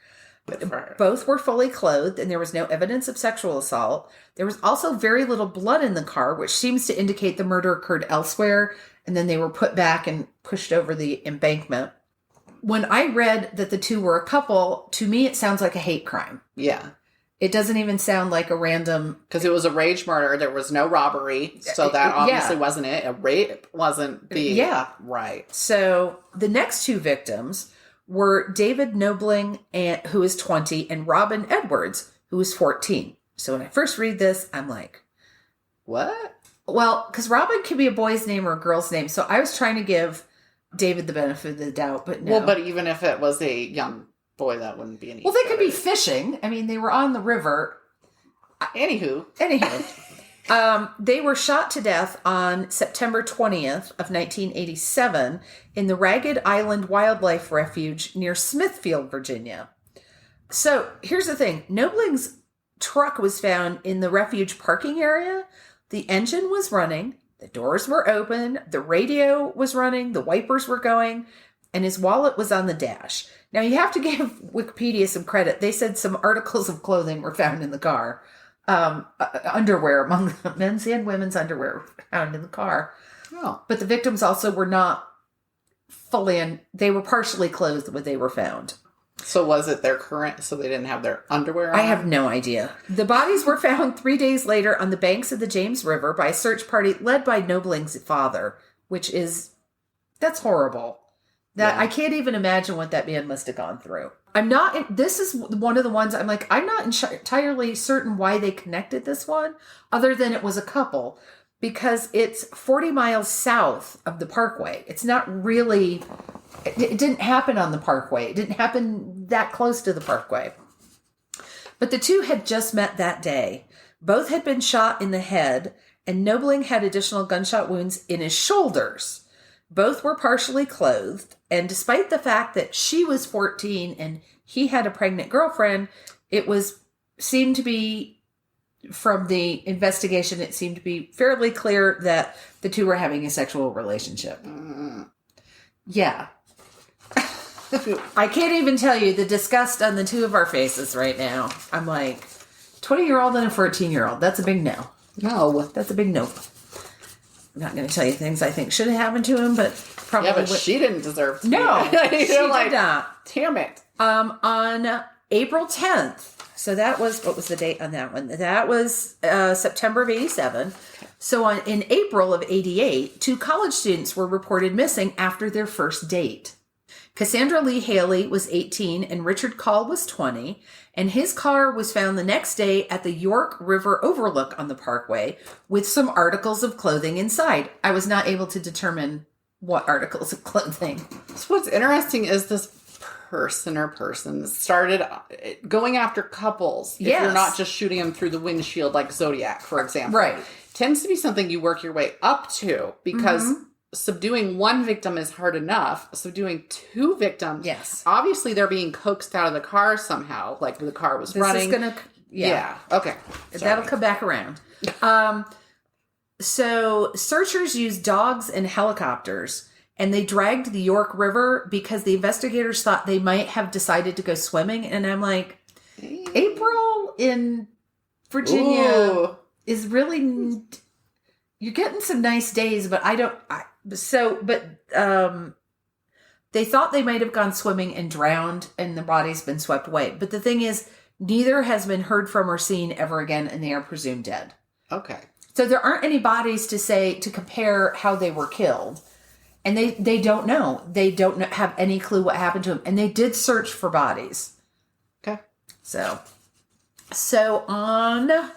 Both were fully clothed, and there was no evidence of sexual assault. There was also very little blood in the car, which seems to indicate the murder occurred elsewhere, and then they were put back and pushed over the embankment. When I read that the two were a couple, to me it sounds like a hate crime. Yeah. It doesn't even sound like a random... Because it was a rage murder. There was no robbery. So that obviously wasn't it. A rape wasn't the... Yeah. Right. So the next two victims were David Nobling, who is 20, and Robin Edwards, who is 14. So when I first read this, I'm like... What? Well, because Robin could be a boy's name or a girl's name. So I was trying to give David the benefit of the doubt, but no. Well, but even if it was a young... boy, that wouldn't be any. Well, they could be fishing. I mean, they were on the river. Anywho. They were shot to death on September 20th of 1987 in the Ragged Island Wildlife Refuge near Smithfield, Virginia. So here's the thing. Nobling's truck was found in the refuge parking area. The engine was running. The doors were open. The radio was running. The wipers were going. And his wallet was on the dash. Now, you have to give Wikipedia some credit. They said some articles of clothing were found in the car. Underwear, among men's and women's underwear found in the car. Oh. But the victims also were not fully in. They were partially clothed when they were found. So was it their current, so they didn't have their underwear on? I have no idea. The bodies were found 3 days later on the banks of the James River by a search party led by Nobling's father, that's horrible. I can't even imagine what that man must have gone through. This is one of the ones I'm like, I'm not entirely certain why they connected this one, other than it was a couple, because it's 40 miles south of the Parkway. It's not really, it didn't happen on the Parkway. It didn't happen that close to the Parkway. But the two had just met that day. Both had been shot in the head, and Nobling had additional gunshot wounds in his shoulders. Both were partially clothed, and despite the fact that she was 14 and he had a pregnant girlfriend, seemed to be, from the investigation, it seemed to be fairly clear that the two were having a sexual relationship. Mm. Yeah. I can't even tell you the disgust on the two of our faces right now. I'm like, 20-year-old and a 14-year-old. That's a big no. No. That's a big no. I'm not going to tell you things I think should have happened to him, but probably... Yeah, but she didn't deserve to No, be. she did not. Damn it. On April 10th, So that was, what was the date on that one? That was September of 87. Okay. So in April of 88, 2 college students were reported missing after their first date. Cassandra Lee Haley was 18 and Richard Call was 20. And his car was found the next day at the York River overlook on the Parkway with some articles of clothing inside. I was not able to determine what articles of clothing. So what's interesting is this person or persons started going after couples. If you're not just shooting them through the windshield like Zodiac, for example. Right. Tends to be something you work your way up to because subduing one victim is hard enough. Subduing 2 victims. Yes. Obviously, they're being coaxed out of the car somehow. Like the car was running. This is going to... Yeah. Okay. Sorry. That'll come back around. So searchers used dogs and helicopters, and they dragged the York River because the investigators thought they might have decided to go swimming. And I'm like, April in Virginia is really... You're getting some nice days, but they thought they might have gone swimming and drowned and the body's been swept away. But the thing is, neither has been heard from or seen ever again, and they are presumed dead. Okay. So there aren't any bodies to compare how they were killed. And they don't know. They don't have any clue what happened to them. And they did search for bodies. Okay. So that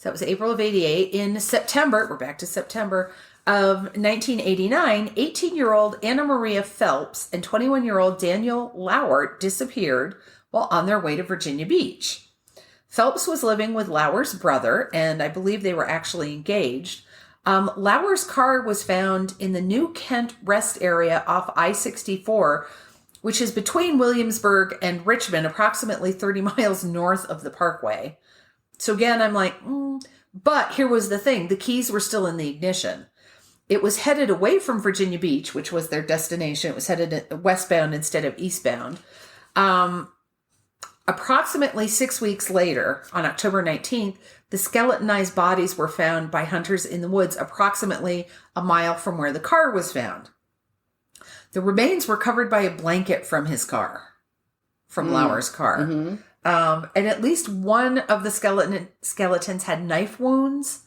was April of 88. In September, we're back to September of 1989, 18-year-old Anna Maria Phelps and 21-year-old Daniel Lauer disappeared while on their way to Virginia Beach. Phelps was living with Lauer's brother, and I believe they were actually engaged. Lauer's car was found in the New Kent rest area off I-64, which is between Williamsburg and Richmond, approximately 30 miles north of the Parkway. So again, I'm like, but here was the thing. The keys were still in the ignition. It was headed away from Virginia Beach, which was their destination. It was headed westbound instead of eastbound. Approximately 6 weeks later, on October 19th, the skeletonized bodies were found by hunters in the woods approximately a mile from where the car was found. The remains were covered by a blanket from his car, from Lauer's car. Mm-hmm. And at least one of the skeletons had knife wounds.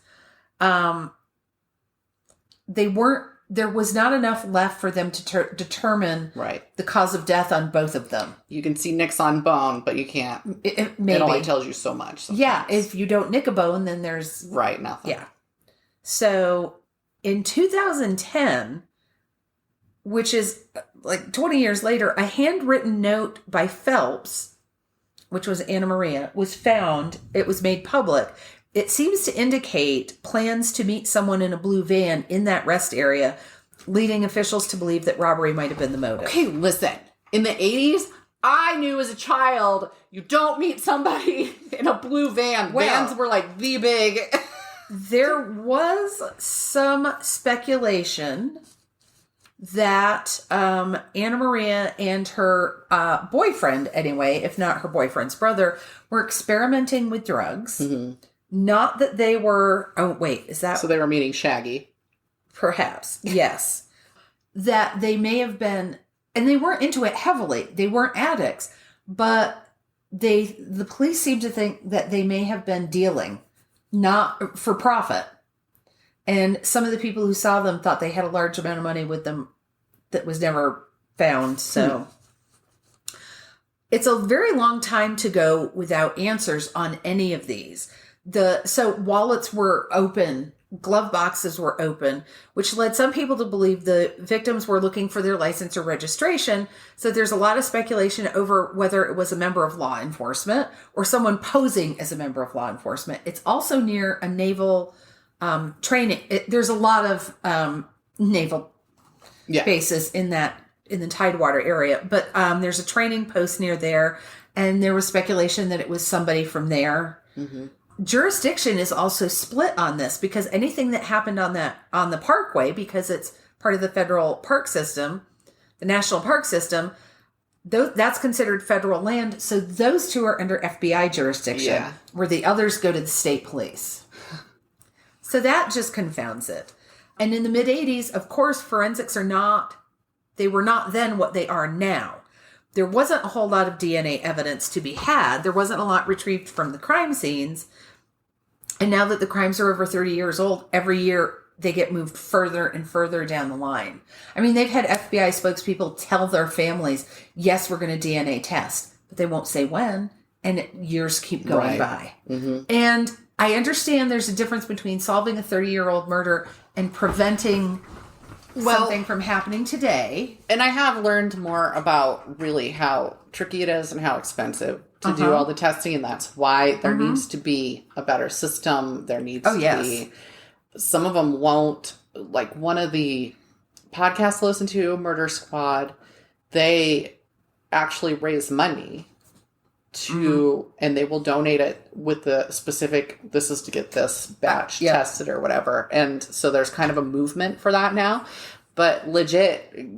There was not enough left for them to determine the cause of death on both of them. You can see nicks on bone, but you can't. It only tells you so much. Sometimes. Yeah, if you don't nick a bone, then there's... nothing. Yeah. So, in 2010, which is like 20 years later, a handwritten note by Phelps, which was Anna Maria, was found. It was made public. It seems to indicate plans to meet someone in a blue van in that rest area, leading officials to believe that robbery might have been the motive. Okay, listen. In the 80s, I knew as a child, you don't meet somebody in a blue van. Vans were like the big... There was some speculation that Anna Maria and her boyfriend, anyway, if not her boyfriend's brother, were experimenting with drugs. Mm-hmm. Not that they were... Oh, wait, is that... So they were meeting Shaggy. Perhaps, yes. That they may have been... And they weren't into it heavily. They weren't addicts. But the police seem to think that they may have been dealing, not for profit. And some of the people who saw them thought they had a large amount of money with them that was never found. So it's a very long time to go without answers on any of these. So wallets were open, glove boxes were open, which led some people to believe the victims were looking for their license or registration. So there's a lot of speculation over whether it was a member of law enforcement or someone posing as a member of law enforcement. It's also near a naval training. There's a lot of naval bases in the Tidewater area, but there's a training post near there, and there was speculation that it was somebody from there. Mm-hmm. Jurisdiction is also split on this because anything that happened on the Parkway, because it's part of the federal park system, the national park system, that's considered federal land. So those two are under FBI jurisdiction, where the others go to the state police. So that just confounds it. And in the mid-'80s, of course, forensics were not then what they are now. there wasn't a whole lot of DNA evidence to be had. There wasn't a lot retrieved from the crime scenes. And now that the crimes are over 30 years old, every year they get moved further and further down the line. I mean, they've had FBI spokespeople tell their families, yes, we're going to DNA test, but they won't say when. And years keep going by. Mm-hmm. And I understand there's a difference between solving a 30-year-old murder and preventing something from happening today. And I have learned more about really how tricky it is and how expensive to do all the testing. And that's why there needs to be a better system. There needs to be... Some of them won't. Like one of the podcasts I listen to, Murder Squad, they actually raise money to, and they will donate it with the specific, this is to get this batch tested or whatever. And so there's kind of a movement for that now. But legit,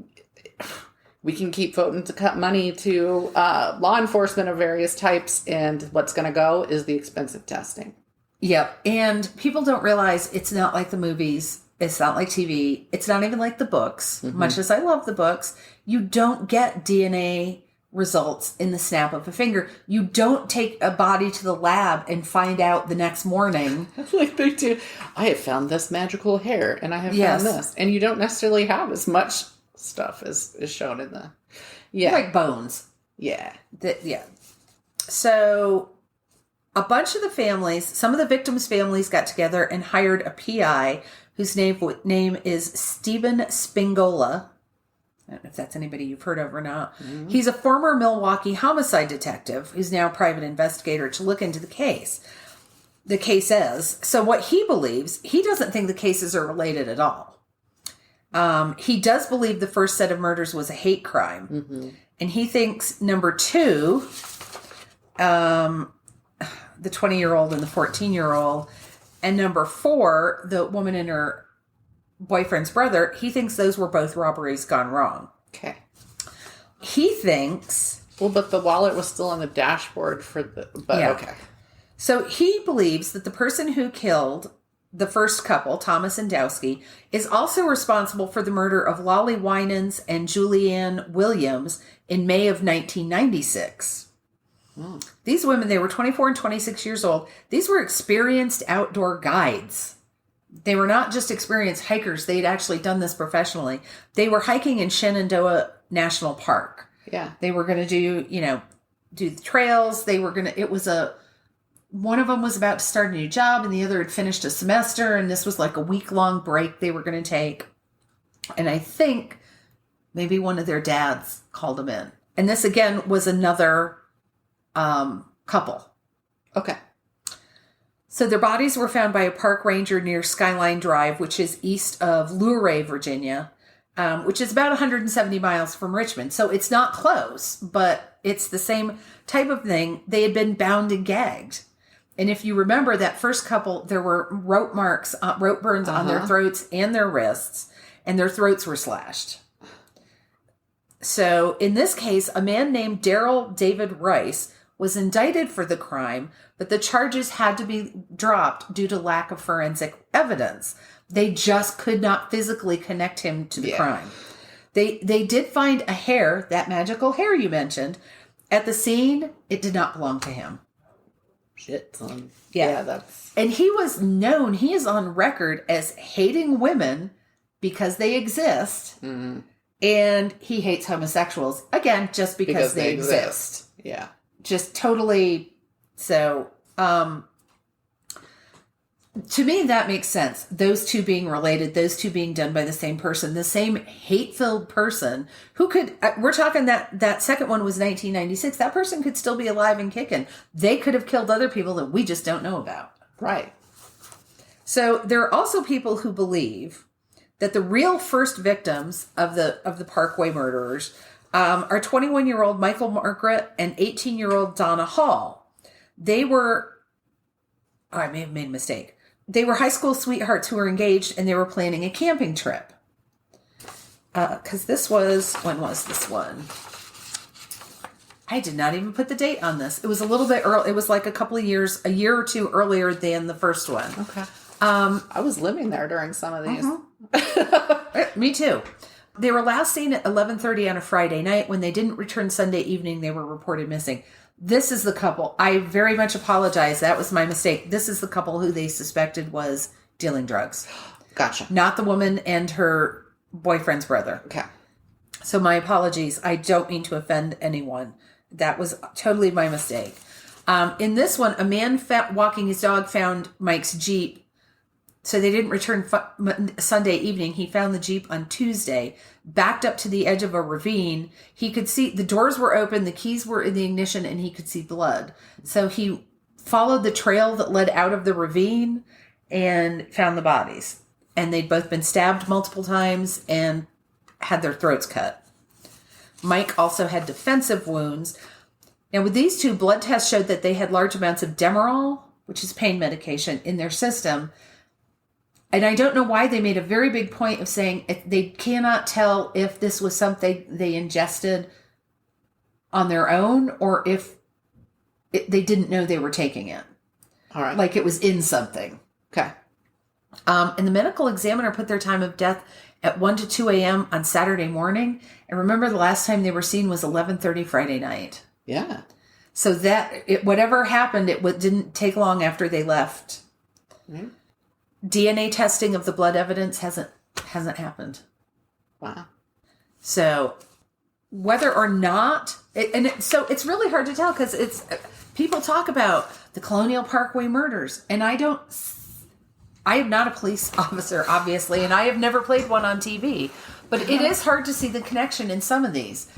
we can keep voting to cut money to law enforcement of various types. And what's going to go is the expensive testing. Yep. And people don't realize it's not like the movies. It's not like TV. It's not even like the books. Mm-hmm. Much as I love the books, you don't get DNA results in the snap of a finger. You don't take a body to the lab and find out the next morning. Like they do. I have found this magical hair and I have found this. And you don't necessarily have as much stuff as is shown in the... Yeah. Like bones. Yeah. So... a bunch of the families, some of the victims' families got together and hired a PI whose name is Stephen Spingola. I don't know if that's anybody you've heard of or not. Mm-hmm. He's a former Milwaukee homicide detective who's now a private investigator to look into the case. The cases. So what he believes, he doesn't think the cases are related at all. He does believe the first set of murders was a hate crime. Mm-hmm. And he thinks number 2... the 20-year-old and the 14-year-old, and number 4, the woman and her boyfriend's brother, he thinks those were both robberies gone wrong. Okay. He thinks... Well, but the wallet was still on the dashboard for the... But okay. So he believes that the person who killed the first couple, Thomas and Dowski, is also responsible for the murder of Lolly Winans and Julianne Williams in May of 1996. These women, they were 24 and 26 years old. These were experienced outdoor guides. They were not just experienced hikers. They had actually done this professionally. They were hiking in Shenandoah National Park. Yeah. They were going to do the trails. They were going to, one of them was about to start a new job and the other had finished a semester. And this was like a week-long break they were going to take. And I think maybe one of their dads called them in. And this again was another couple. Okay. So their bodies were found by a park ranger near Skyline Drive, which is east of Luray, Virginia, which is about 170 miles from Richmond. So it's not close, but it's the same type of thing. They had been bound and gagged. And if you remember that first couple, there were rope burns on their throats and their wrists, and their throats were slashed. So in this case, a man named Daryl David Rice was indicted for the crime, but the charges had to be dropped due to lack of forensic evidence. They just could not physically connect him to the crime. They did find a hair, that magical hair you mentioned, at the scene. It did not belong to him. Shit, son. Yeah, that's... And he was known, he is on record as hating women because they exist. Mm-hmm. And he hates homosexuals, again, just because they exist. Yeah. Just totally. So, to me, that makes sense. Those two being related, those two being done by the same person, the same hate-filled person who could, we're talking that second one was 1996. That person could still be alive and kicking. They could have killed other people that we just don't know about. Right. So there are also people who believe that the real first victims of the Parkway murderers are 21-year-old Michael Margaret and 18-year-old Donna Hall. They were, I may have made a mistake. They were high school sweethearts who were engaged and they were planning a camping trip. Because when was this one? I did not even put the date on this. It was a little bit early. It was like a year or two earlier than the first one. Okay. I was living there during some of these. Me too. They were last seen at 11:30 on a Friday night. When they didn't return Sunday evening, they were reported missing. This is the couple. I very much apologize. That was my mistake. This is the couple who they suspected was dealing drugs. Gotcha. Not the woman and her boyfriend's brother. Okay. So my apologies. I don't mean to offend anyone. That was totally my mistake. In this one, a man walking his dog found Mike's Jeep. So they didn't return Sunday evening. He found the Jeep on Tuesday, backed up to the edge of a ravine. He could see the doors were open, the keys were in the ignition, and he could see blood. So he followed the trail that led out of the ravine and found the bodies. And they'd both been stabbed multiple times and had their throats cut. Mike also had defensive wounds. Now, with these two, blood tests showed that they had large amounts of Demerol, which is pain medication, in their system. And I don't know why they made a very big point of saying they cannot tell if this was something they ingested on their own or if they didn't know they were taking it. All right. Like it was in something. Okay. And the medical examiner put their time of death at 1 to 2 a.m. on Saturday morning. And remember, the last time they were seen was 11:30 Friday night. Yeah. So whatever happened, it didn't take long after they left. Mm-hmm. DNA testing of the blood evidence hasn't happened. Wow. So whether or not, so it's really hard to tell because people talk about the Colonial Parkway murders, and I am not a police officer, obviously, and I have never played one on TV, but it is hard to see the connection in some of these.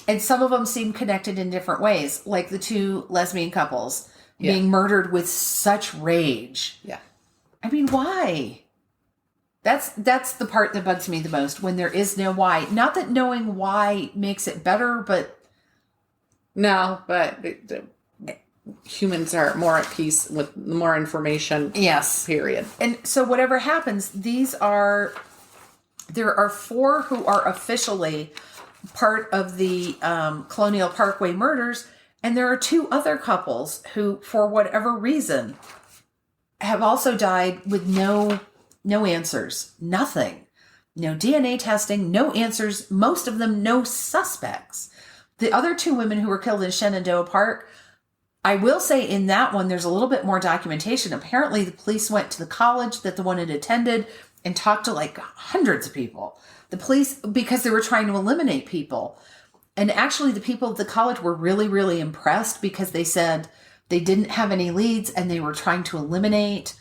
And some of them seem connected in different ways, like the two lesbian couples being murdered with such rage. Yeah. I mean, why? That's the part that bugs me the most, when there is no why. Not that knowing why makes it better, but... No, but humans are more at peace with more information. Yes. Period. And so whatever happens, there are 4 who are officially part of the Colonial Parkway murders, and there are 2 other couples who, for whatever reason, have also died with no answers. Nothing. No DNA testing, no answers. Most of them, no suspects. The other 2 women who were killed in Shenandoah Park, I will say in that one, there's a little bit more documentation. Apparently, the police went to the college that the one had attended and talked to like hundreds of people. The police, because they were trying to eliminate people. And actually, the people at the college were really, really impressed because they said they didn't have any leads and they were trying to eliminate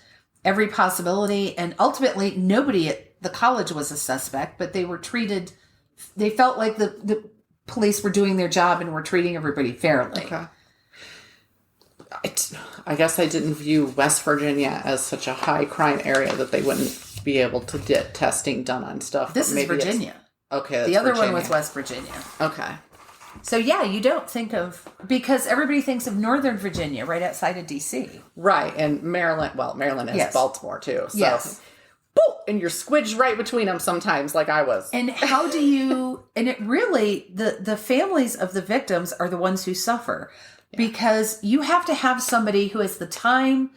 every possibility. And ultimately, nobody at the college was a suspect, but they felt like the police were doing their job and were treating everybody fairly. Okay. I guess I didn't view West Virginia as such a high crime area that they wouldn't be able to get testing done on stuff. This is Virginia. Okay. The other one was West Virginia. Okay. So yeah, you don't think of, because everybody thinks of Northern Virginia right outside of DC. Right. And Maryland is Baltimore too. So. Yes. Boom, and you're squidged right between them sometimes, like I was. And how do you, and it really, the families of the victims are the ones who suffer. Yeah. Because you have to have somebody who has the time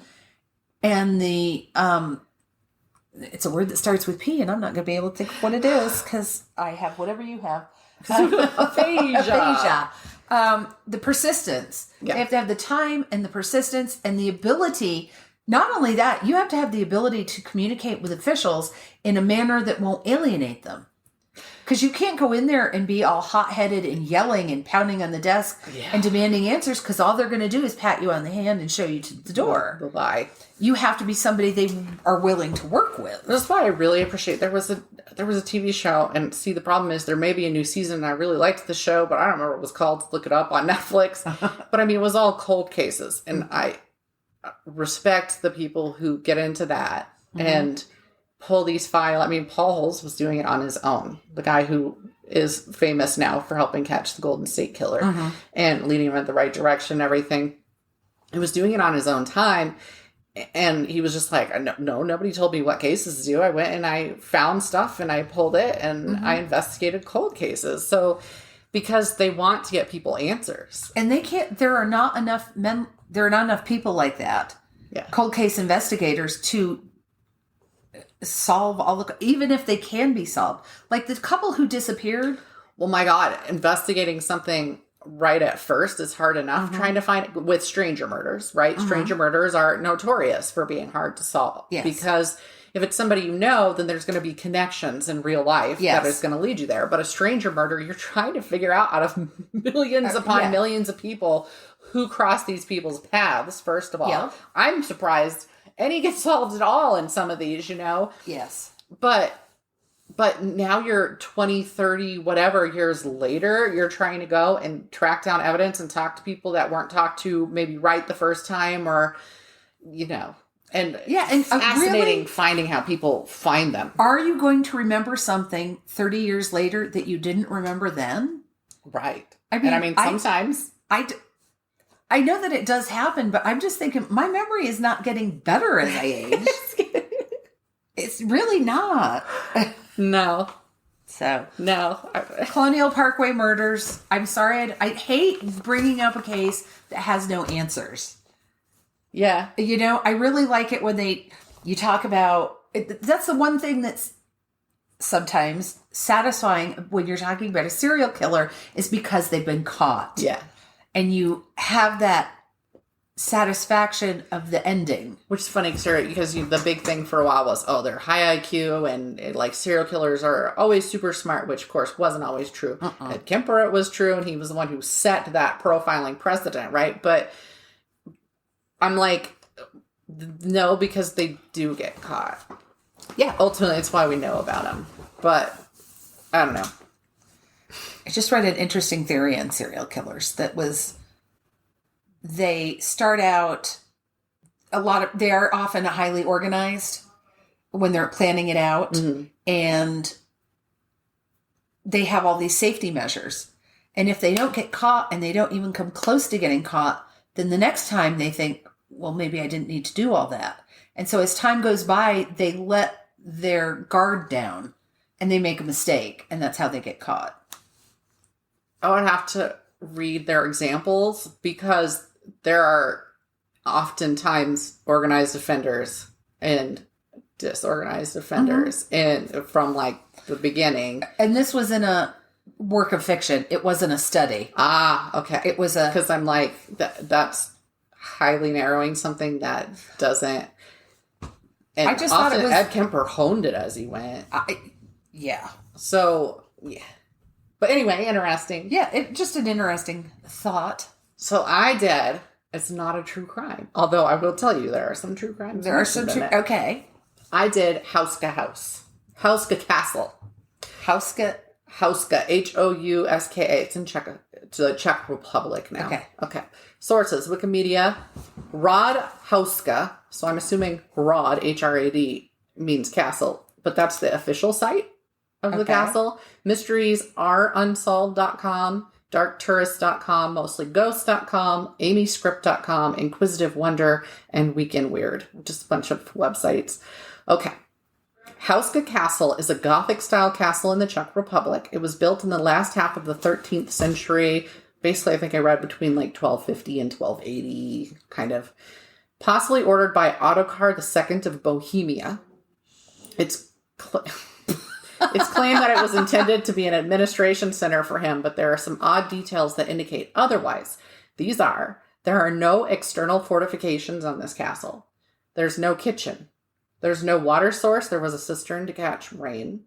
and the, it's a word that starts with P, and I'm not going to be able to think what it is because I have whatever you have. Aphasia. The persistence. Yeah. They have to have the time and the persistence and the ability. Not only that, you have to have the ability to communicate with officials in a manner that won't alienate them. Because you can't go in there and be all hot-headed and yelling and pounding on the desk and demanding answers, because all they're going to do is pat you on the hand and show you to the door. Bye-bye. You have to be somebody they are willing to work with. That's why I really appreciate there was a TV show, and see, the problem is there may be a new season, and I really liked the show, but I don't remember what it was called. Look it up on Netflix. But I mean, it was all cold cases, and I respect the people who get into that and pull these files. I mean, Paul Holes was doing it on his own. The guy who is famous now for helping catch the Golden State Killer and leading him in the right direction and everything. He was doing it on his own time. And he was just like, no, nobody told me what cases to do. I went and I found stuff and I pulled it and I investigated cold cases. So, because they want to get people answers. And they can't, there are not enough people like that. Yeah. Cold case investigators to solve all the, even if they can be solved. Like the couple who disappeared. Well, my God, investigating something right at first is hard enough. Trying to find with stranger murders, right? Stranger murders are notorious for being hard to solve. Yes. Because if it's somebody you know, then there's going to be connections in real life that is going to lead you there. But a stranger murder, you're trying to figure out of millions upon millions of people who cross these people's paths, first of all. Yeah. I'm surprised any get solved at all in some of these, you know? Yes. But now you're 20, 30, whatever years later, you're trying to go and track down evidence and talk to people that weren't talked to maybe right the first time or, you know. And and fascinating really, finding how people find them. Are you going to remember something 30 years later that you didn't remember then? Right. I mean, sometimes. I know that it does happen, but I'm just thinking my memory is not getting better as I age. It's really not. No. So. No. Colonial Parkway Murders. I'm sorry. I hate bringing up a case that has no answers. Yeah. You know, I really like it when you talk about, that's the one thing that's sometimes satisfying when you're talking about a serial killer is because they've been caught. Yeah. And you have that satisfaction of the ending. Which is funny because the big thing for a while was, they're high IQ and like serial killers are always super smart, which of course wasn't always true. At Kemper it was true, and he was the one who set that profiling precedent, right? But I'm like, no, because they do get caught. Yeah. Ultimately, it's why we know about them. But I don't know. I just read an interesting theory on serial killers that was, they start out, they are often highly organized when they're planning it out. And they have all these safety measures. And if they don't get caught and they don't even come close to getting caught, then the next time they think, well, maybe I didn't need to do all that. And so as time goes by, they let their guard down and they make a mistake. And that's how they get caught. I would have to read their examples because there are oftentimes organized offenders and disorganized offenders and from like the beginning. And this was in a work of fiction. It wasn't a study. Okay. It was because I'm like, that's highly narrowing something that doesn't. And I just thought it was, Ed Kemper honed it as he went. Yeah. So, yeah. But anyway, interesting. Yeah, just an interesting thought. So I did. It's not a true crime. Although I will tell you, there are some true crimes. There are some true. Okay. I did Houska Houska Castle. Houska, Houska, Houska. It's in the Czech Republic now. Okay. Sources: Wikimedia. Rod Houska. So I'm assuming Rod, HRAD, means castle, but that's the official site of the castle. Mysteriesunsolved.com, darktourist.com, mostly-ghosts.com, amyscript.com, Inquisitive Wonder, and Weekend Weird. Just a bunch of websites. Okay. Houska Castle is a Gothic-style castle in the Czech Republic. It was built in the last half of the 13th century. Basically, I think I read between like 1250 and 1280, kind of. Possibly ordered by Ottokar II of Bohemia. It's claimed that it was intended to be an administration center for him, but there are some odd details that indicate otherwise. There are no external fortifications on this castle. There's no kitchen. There's no water source. There was a cistern to catch rain.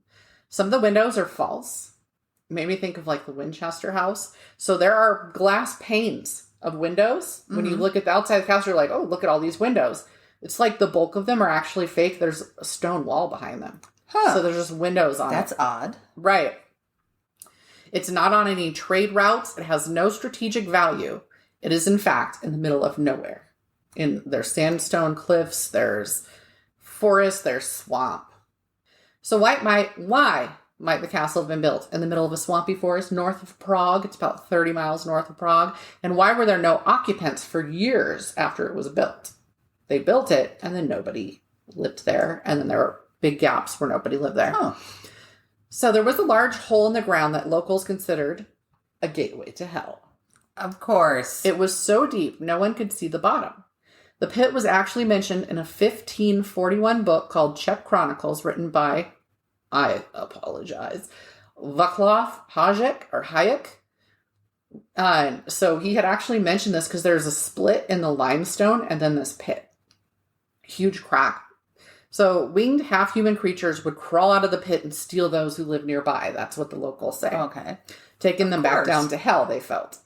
Some of the windows are false. It made me think of like the Winchester House. So there are glass panes of windows. When you look at the outside of the castle, you're like, oh, look at all these windows. It's like the bulk of them are actually fake. There's a stone wall behind them. So there's just windows on it. That's odd. Right. It's not on any trade routes. It has no strategic value. It is, in fact, in the middle of nowhere. There's sandstone cliffs, there's forest, there's swamp. So why might the castle have been built in the middle of a swampy forest north of Prague? It's about 30 miles north of Prague. And why were there no occupants for years after it was built? They built it, and then nobody lived there. And then there were big gaps where nobody lived there. Oh. So there was a large hole in the ground that locals considered a gateway to hell. Of course. It was so deep, no one could see the bottom. The pit was actually mentioned in a 1541 book called Czech Chronicles, written by, I apologize, Václav Hayek. So he had actually mentioned this because there's a split in the limestone and then this pit. Huge crack. So winged half-human creatures would crawl out of the pit and steal those who live nearby. That's what the locals say. Okay. Taking them back down to hell, they felt.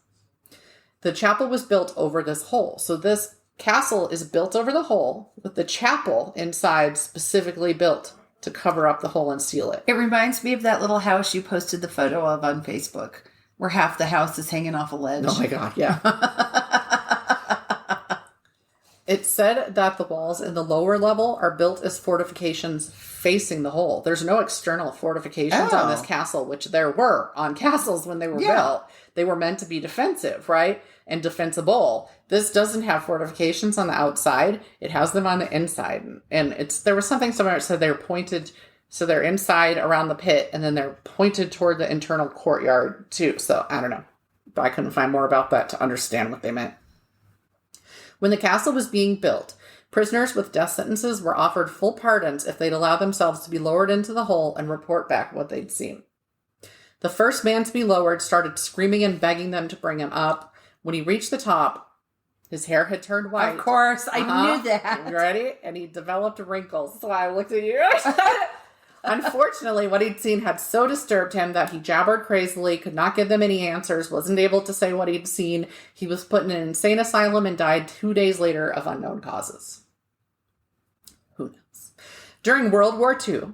The chapel was built over this hole. So this castle is built over the hole with the chapel inside specifically built to cover up the hole and seal it. It reminds me of that little house you posted the photo of on Facebook, where half the house is hanging off a ledge. Oh my God, yeah. It's said that the walls in the lower level are built as fortifications facing the hole. There's no external fortifications on this castle, which there were on castles when they were built. They were meant to be defensive, right? And defensible. This doesn't have fortifications on the outside. It has them on the inside. And there was something somewhere that said they're pointed, so they're inside around the pit, and then they're pointed toward the internal courtyard too. So I don't know. But I couldn't find more about that to understand what they meant. When the castle was being built, prisoners with death sentences were offered full pardons if they'd allow themselves to be lowered into the hole and report back what they'd seen. The first man to be lowered started screaming and begging them to bring him up. When he reached the top, his hair had turned white. Of course, I knew that. You ready? And he developed wrinkles. That's why I looked at you. Unfortunately, what he'd seen had so disturbed him that he jabbered crazily, could not give them any answers, wasn't able to say what he'd seen. He was put in an insane asylum and died 2 days later of unknown causes. Who knows? During World War II,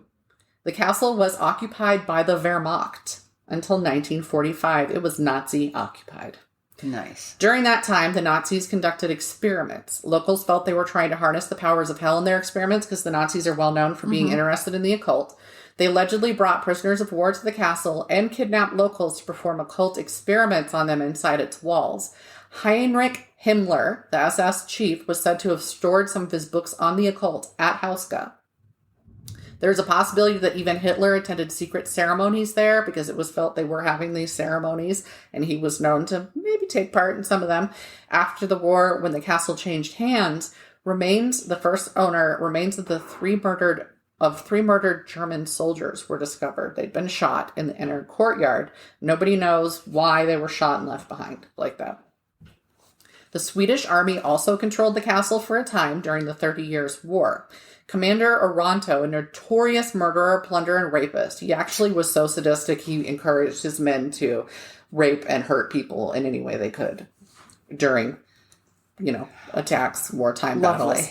the castle was occupied by the Wehrmacht until 1945. It was Nazi occupied. Nice. During that time, the Nazis conducted experiments. Locals felt they were trying to harness the powers of hell in their experiments because the Nazis are well known for being interested in the occult. They allegedly brought prisoners of war to the castle and kidnapped locals to perform occult experiments on them inside its walls. Heinrich Himmler, the SS chief, was said to have stored some of his books on the occult at Houska. There's a possibility that even Hitler attended secret ceremonies there because it was felt they were having these ceremonies, and he was known to maybe take part in some of them. After the war, when the castle changed hands, the first owner remains of the three murdered German soldiers were discovered. They'd been shot in the inner courtyard. Nobody knows why they were shot and left behind like that. The Swedish army also controlled the castle for a time during the 30 Years' War. Commander Oranto, a notorious murderer, plunderer, and rapist. He actually was so sadistic, he encouraged his men to rape and hurt people in any way they could during, attacks, wartime battles.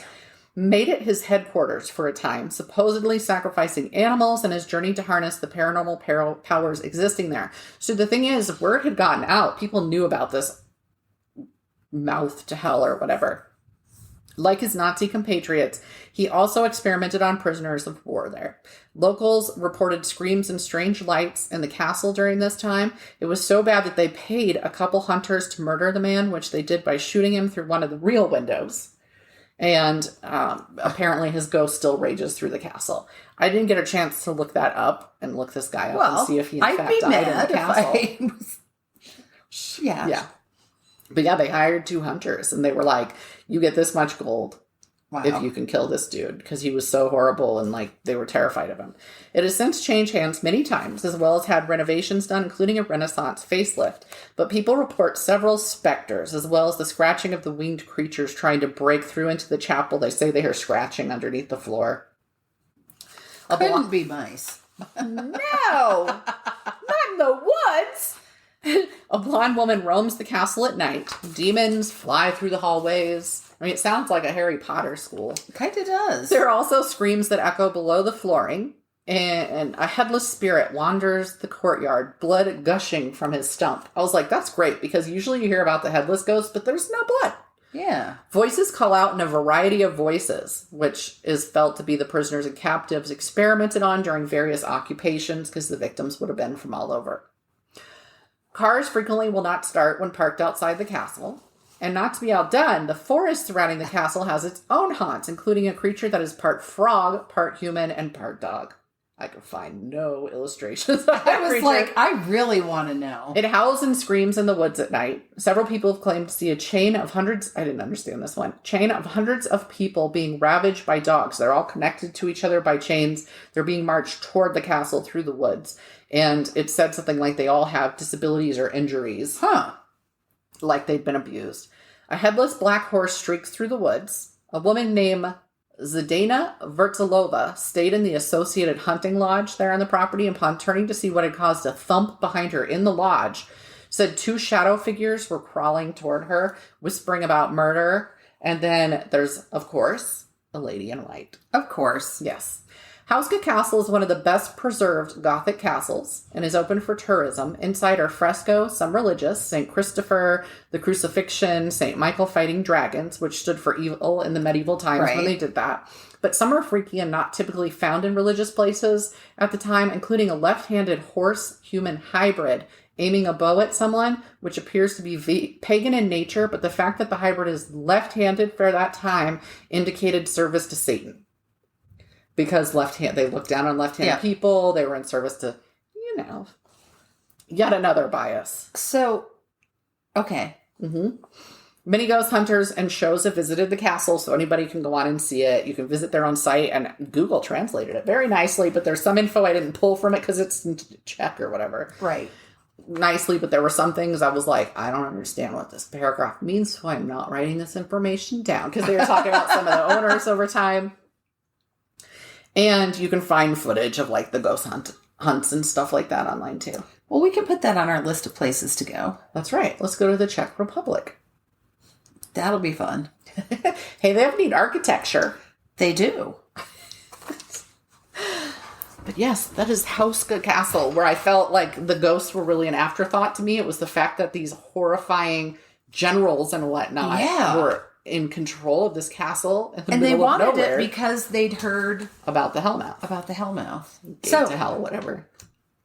Made it his headquarters for a time, supposedly sacrificing animals in his journey to harness the paranormal powers existing there. So the thing is, word had gotten out. People knew about this mouth to hell or whatever. Like his Nazi compatriots, he also experimented on prisoners of war there. Locals reported screams and strange lights in the castle during this time. It was so bad that they paid a couple hunters to murder the man, which they did by shooting him through one of the real windows. And apparently his ghost still rages through the castle. I didn't get a chance to look that up and look this guy up and see if he in fact died in the castle. Yeah. But yeah, they hired 2 hunters, and they were like, you get this much gold if you can kill this dude, because he was so horrible, and they were terrified of him. It has since changed hands many times, as well as had renovations done, including a Renaissance facelift. But people report several specters, as well as the scratching of the winged creatures trying to break through into the chapel. They say they hear scratching underneath the floor. Couldn't be mice. No! Not in the woods! A blonde woman roams the castle at night. Demons fly through the hallways. I mean, it sounds like a Harry Potter school. It kind of does. There are also screams that echo below the flooring. And a headless spirit wanders the courtyard, blood gushing from his stump. I was like, that's great, because usually you hear about the headless ghost, but there's no blood. Yeah. Voices call out in a variety of voices, which is felt to be the prisoners and captives experimented on during various occupations, because the victims would have been from all over. Cars frequently will not start when parked outside the castle. And not to be outdone, the forest surrounding the castle has its own haunts, including a creature that is part frog, part human, and part dog. I could find no illustrations of I that was creature. like, I really want to know. It howls and screams in the woods at night. Several people have claimed to see a chain of hundreds. I didn't understand this one. Chain of hundreds of people being ravaged by dogs. They're all connected to each other by chains. They're being marched toward the castle through the woods. And it said something like they all have disabilities or injuries. Huh. Like they'd been abused. A headless black horse streaks through the woods. A woman named Zdena Vertzalova stayed in the Associated Hunting Lodge there on the property, and upon turning to see what had caused a thump behind her in the lodge, said two shadow figures were crawling toward her, whispering about murder. And then there's, of course, a lady in white. Of course. Yes. Houska Castle is one of the best preserved Gothic castles and is open for tourism. Inside are frescoes, some religious, St. Christopher, the Crucifixion, St. Michael fighting dragons, which stood for evil in the medieval times when they did that. But some are freaky and not typically found in religious places at the time, including a left-handed horse-human hybrid aiming a bow at someone, which appears to be pagan in nature, but the fact that the hybrid is left-handed for that time indicated service to Satan. Because they looked down on left-handed people. They were in service to, yet another bias. So, okay. Mm-hmm. Many ghost hunters and shows have visited the castle, so anybody can go on and see it. You can visit their own site, and Google translated it very nicely, but there's some info I didn't pull from it because it's in Czech or whatever. Right. Nicely, but there were some things I was like, I don't understand what this paragraph means, so I'm not writing this information down. Because they were talking about some of the owners over time. And you can find footage of like the ghost hunts and stuff like that online too. Well, we can put that on our list of places to go. That's right. Let's go to the Czech Republic. That'll be fun. Hey, they have neat architecture. They do. But yes, that is Houska Castle, where I felt like the ghosts were really an afterthought to me. It was the fact that these horrifying generals and whatnot were in control of this castle in the middle of nowhere. And they wanted it because they'd heard about the Hellmouth. Gate to hell, whatever.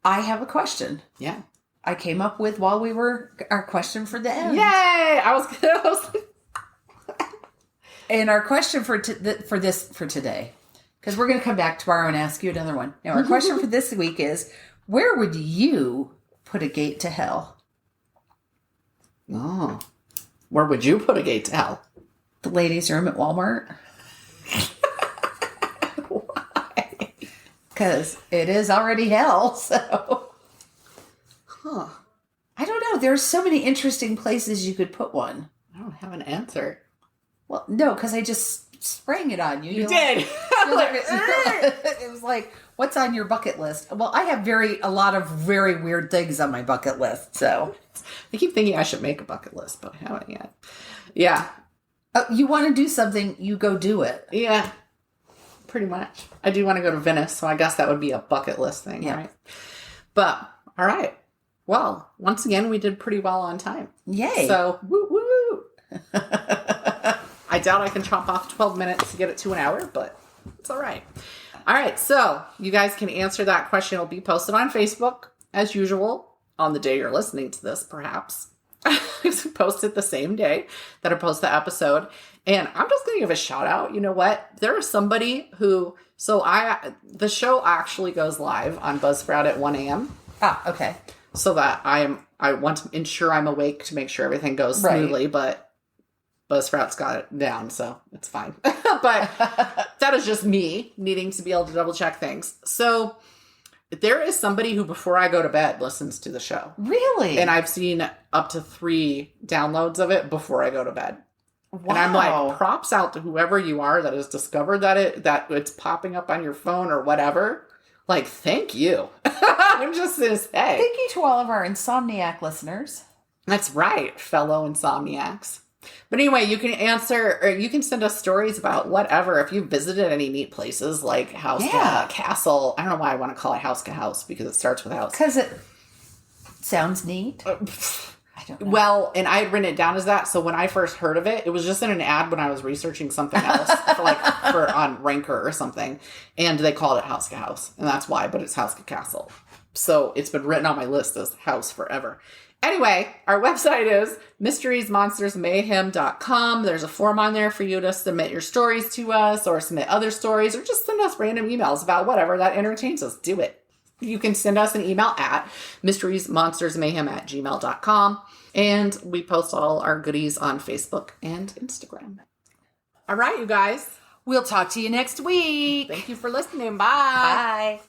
I have a question. Yeah. I came up with while we were our question for the end. Yay! I was and our question for today, because we're going to come back tomorrow and ask you another one. Now, our question for this week is, where would you put a gate to hell? Oh. Where would you put a gate to hell? The ladies' room at Walmart. Why? Because it is already hell, so. Huh. I don't know. There's so many interesting places you could put one. I don't have an answer. Well, no, because I just sprang it on you. You did. It was like, what's on your bucket list? Well, I have a lot of very weird things on my bucket list, so. I keep thinking I should make a bucket list, but I haven't yet. Yeah. You want to do something, you go do it. Yeah. Pretty much. I do want to go to Venice, so I guess that would be a bucket list thing, right? But, all right. Well, once again, we did pretty well on time. Yay. So, woo woo. I doubt I can chop off 12 minutes to get it to an hour, but it's all right. All right. So, you guys can answer that question. It'll be posted on Facebook, as usual, on the day you're listening to this, perhaps. It's posted the same day that I post the episode. And I'm just going to give a shout out. You know what? There is somebody who, the show actually goes live on Buzzsprout at 1 a.m. Ah, okay. So that I want to ensure I'm awake to make sure everything goes smoothly, but Buzzsprout's got it down, so it's fine. But that is just me needing to be able to double check things. So there is somebody who, before I go to bed, listens to the show. Really? And I've seen up to 3 downloads of it before I go to bed. Wow. And I'm like, props out to whoever you are that has discovered that it's popping up on your phone or whatever. Like, thank you. I'm just going to say. Thank you to all of our Insomniac listeners. That's right, fellow Insomniacs. But anyway, you can answer, or you can send us stories about whatever. If you visited any neat places like Houska Castle. I don't know why I want to call it Houska House because it starts with house. Because it sounds neat. I don't know. Well, and I had written it down as that. So when I first heard of it, it was just in an ad when I was researching something else for on Ranker or something. And they called it Houska House. And that's why, but it's Houska Castle. So it's been written on my list as house forever. Anyway, our website is mysteriesmonstersmayhem.com. There's a form on there for you to submit your stories to us or submit other stories or just send us random emails about whatever that entertains us. Do it. You can send us an email at mysteriesmonstersmayhem@gmail.com. And we post all our goodies on Facebook and Instagram. All right, you guys. We'll talk to you next week. Thank you for listening. Bye. Bye.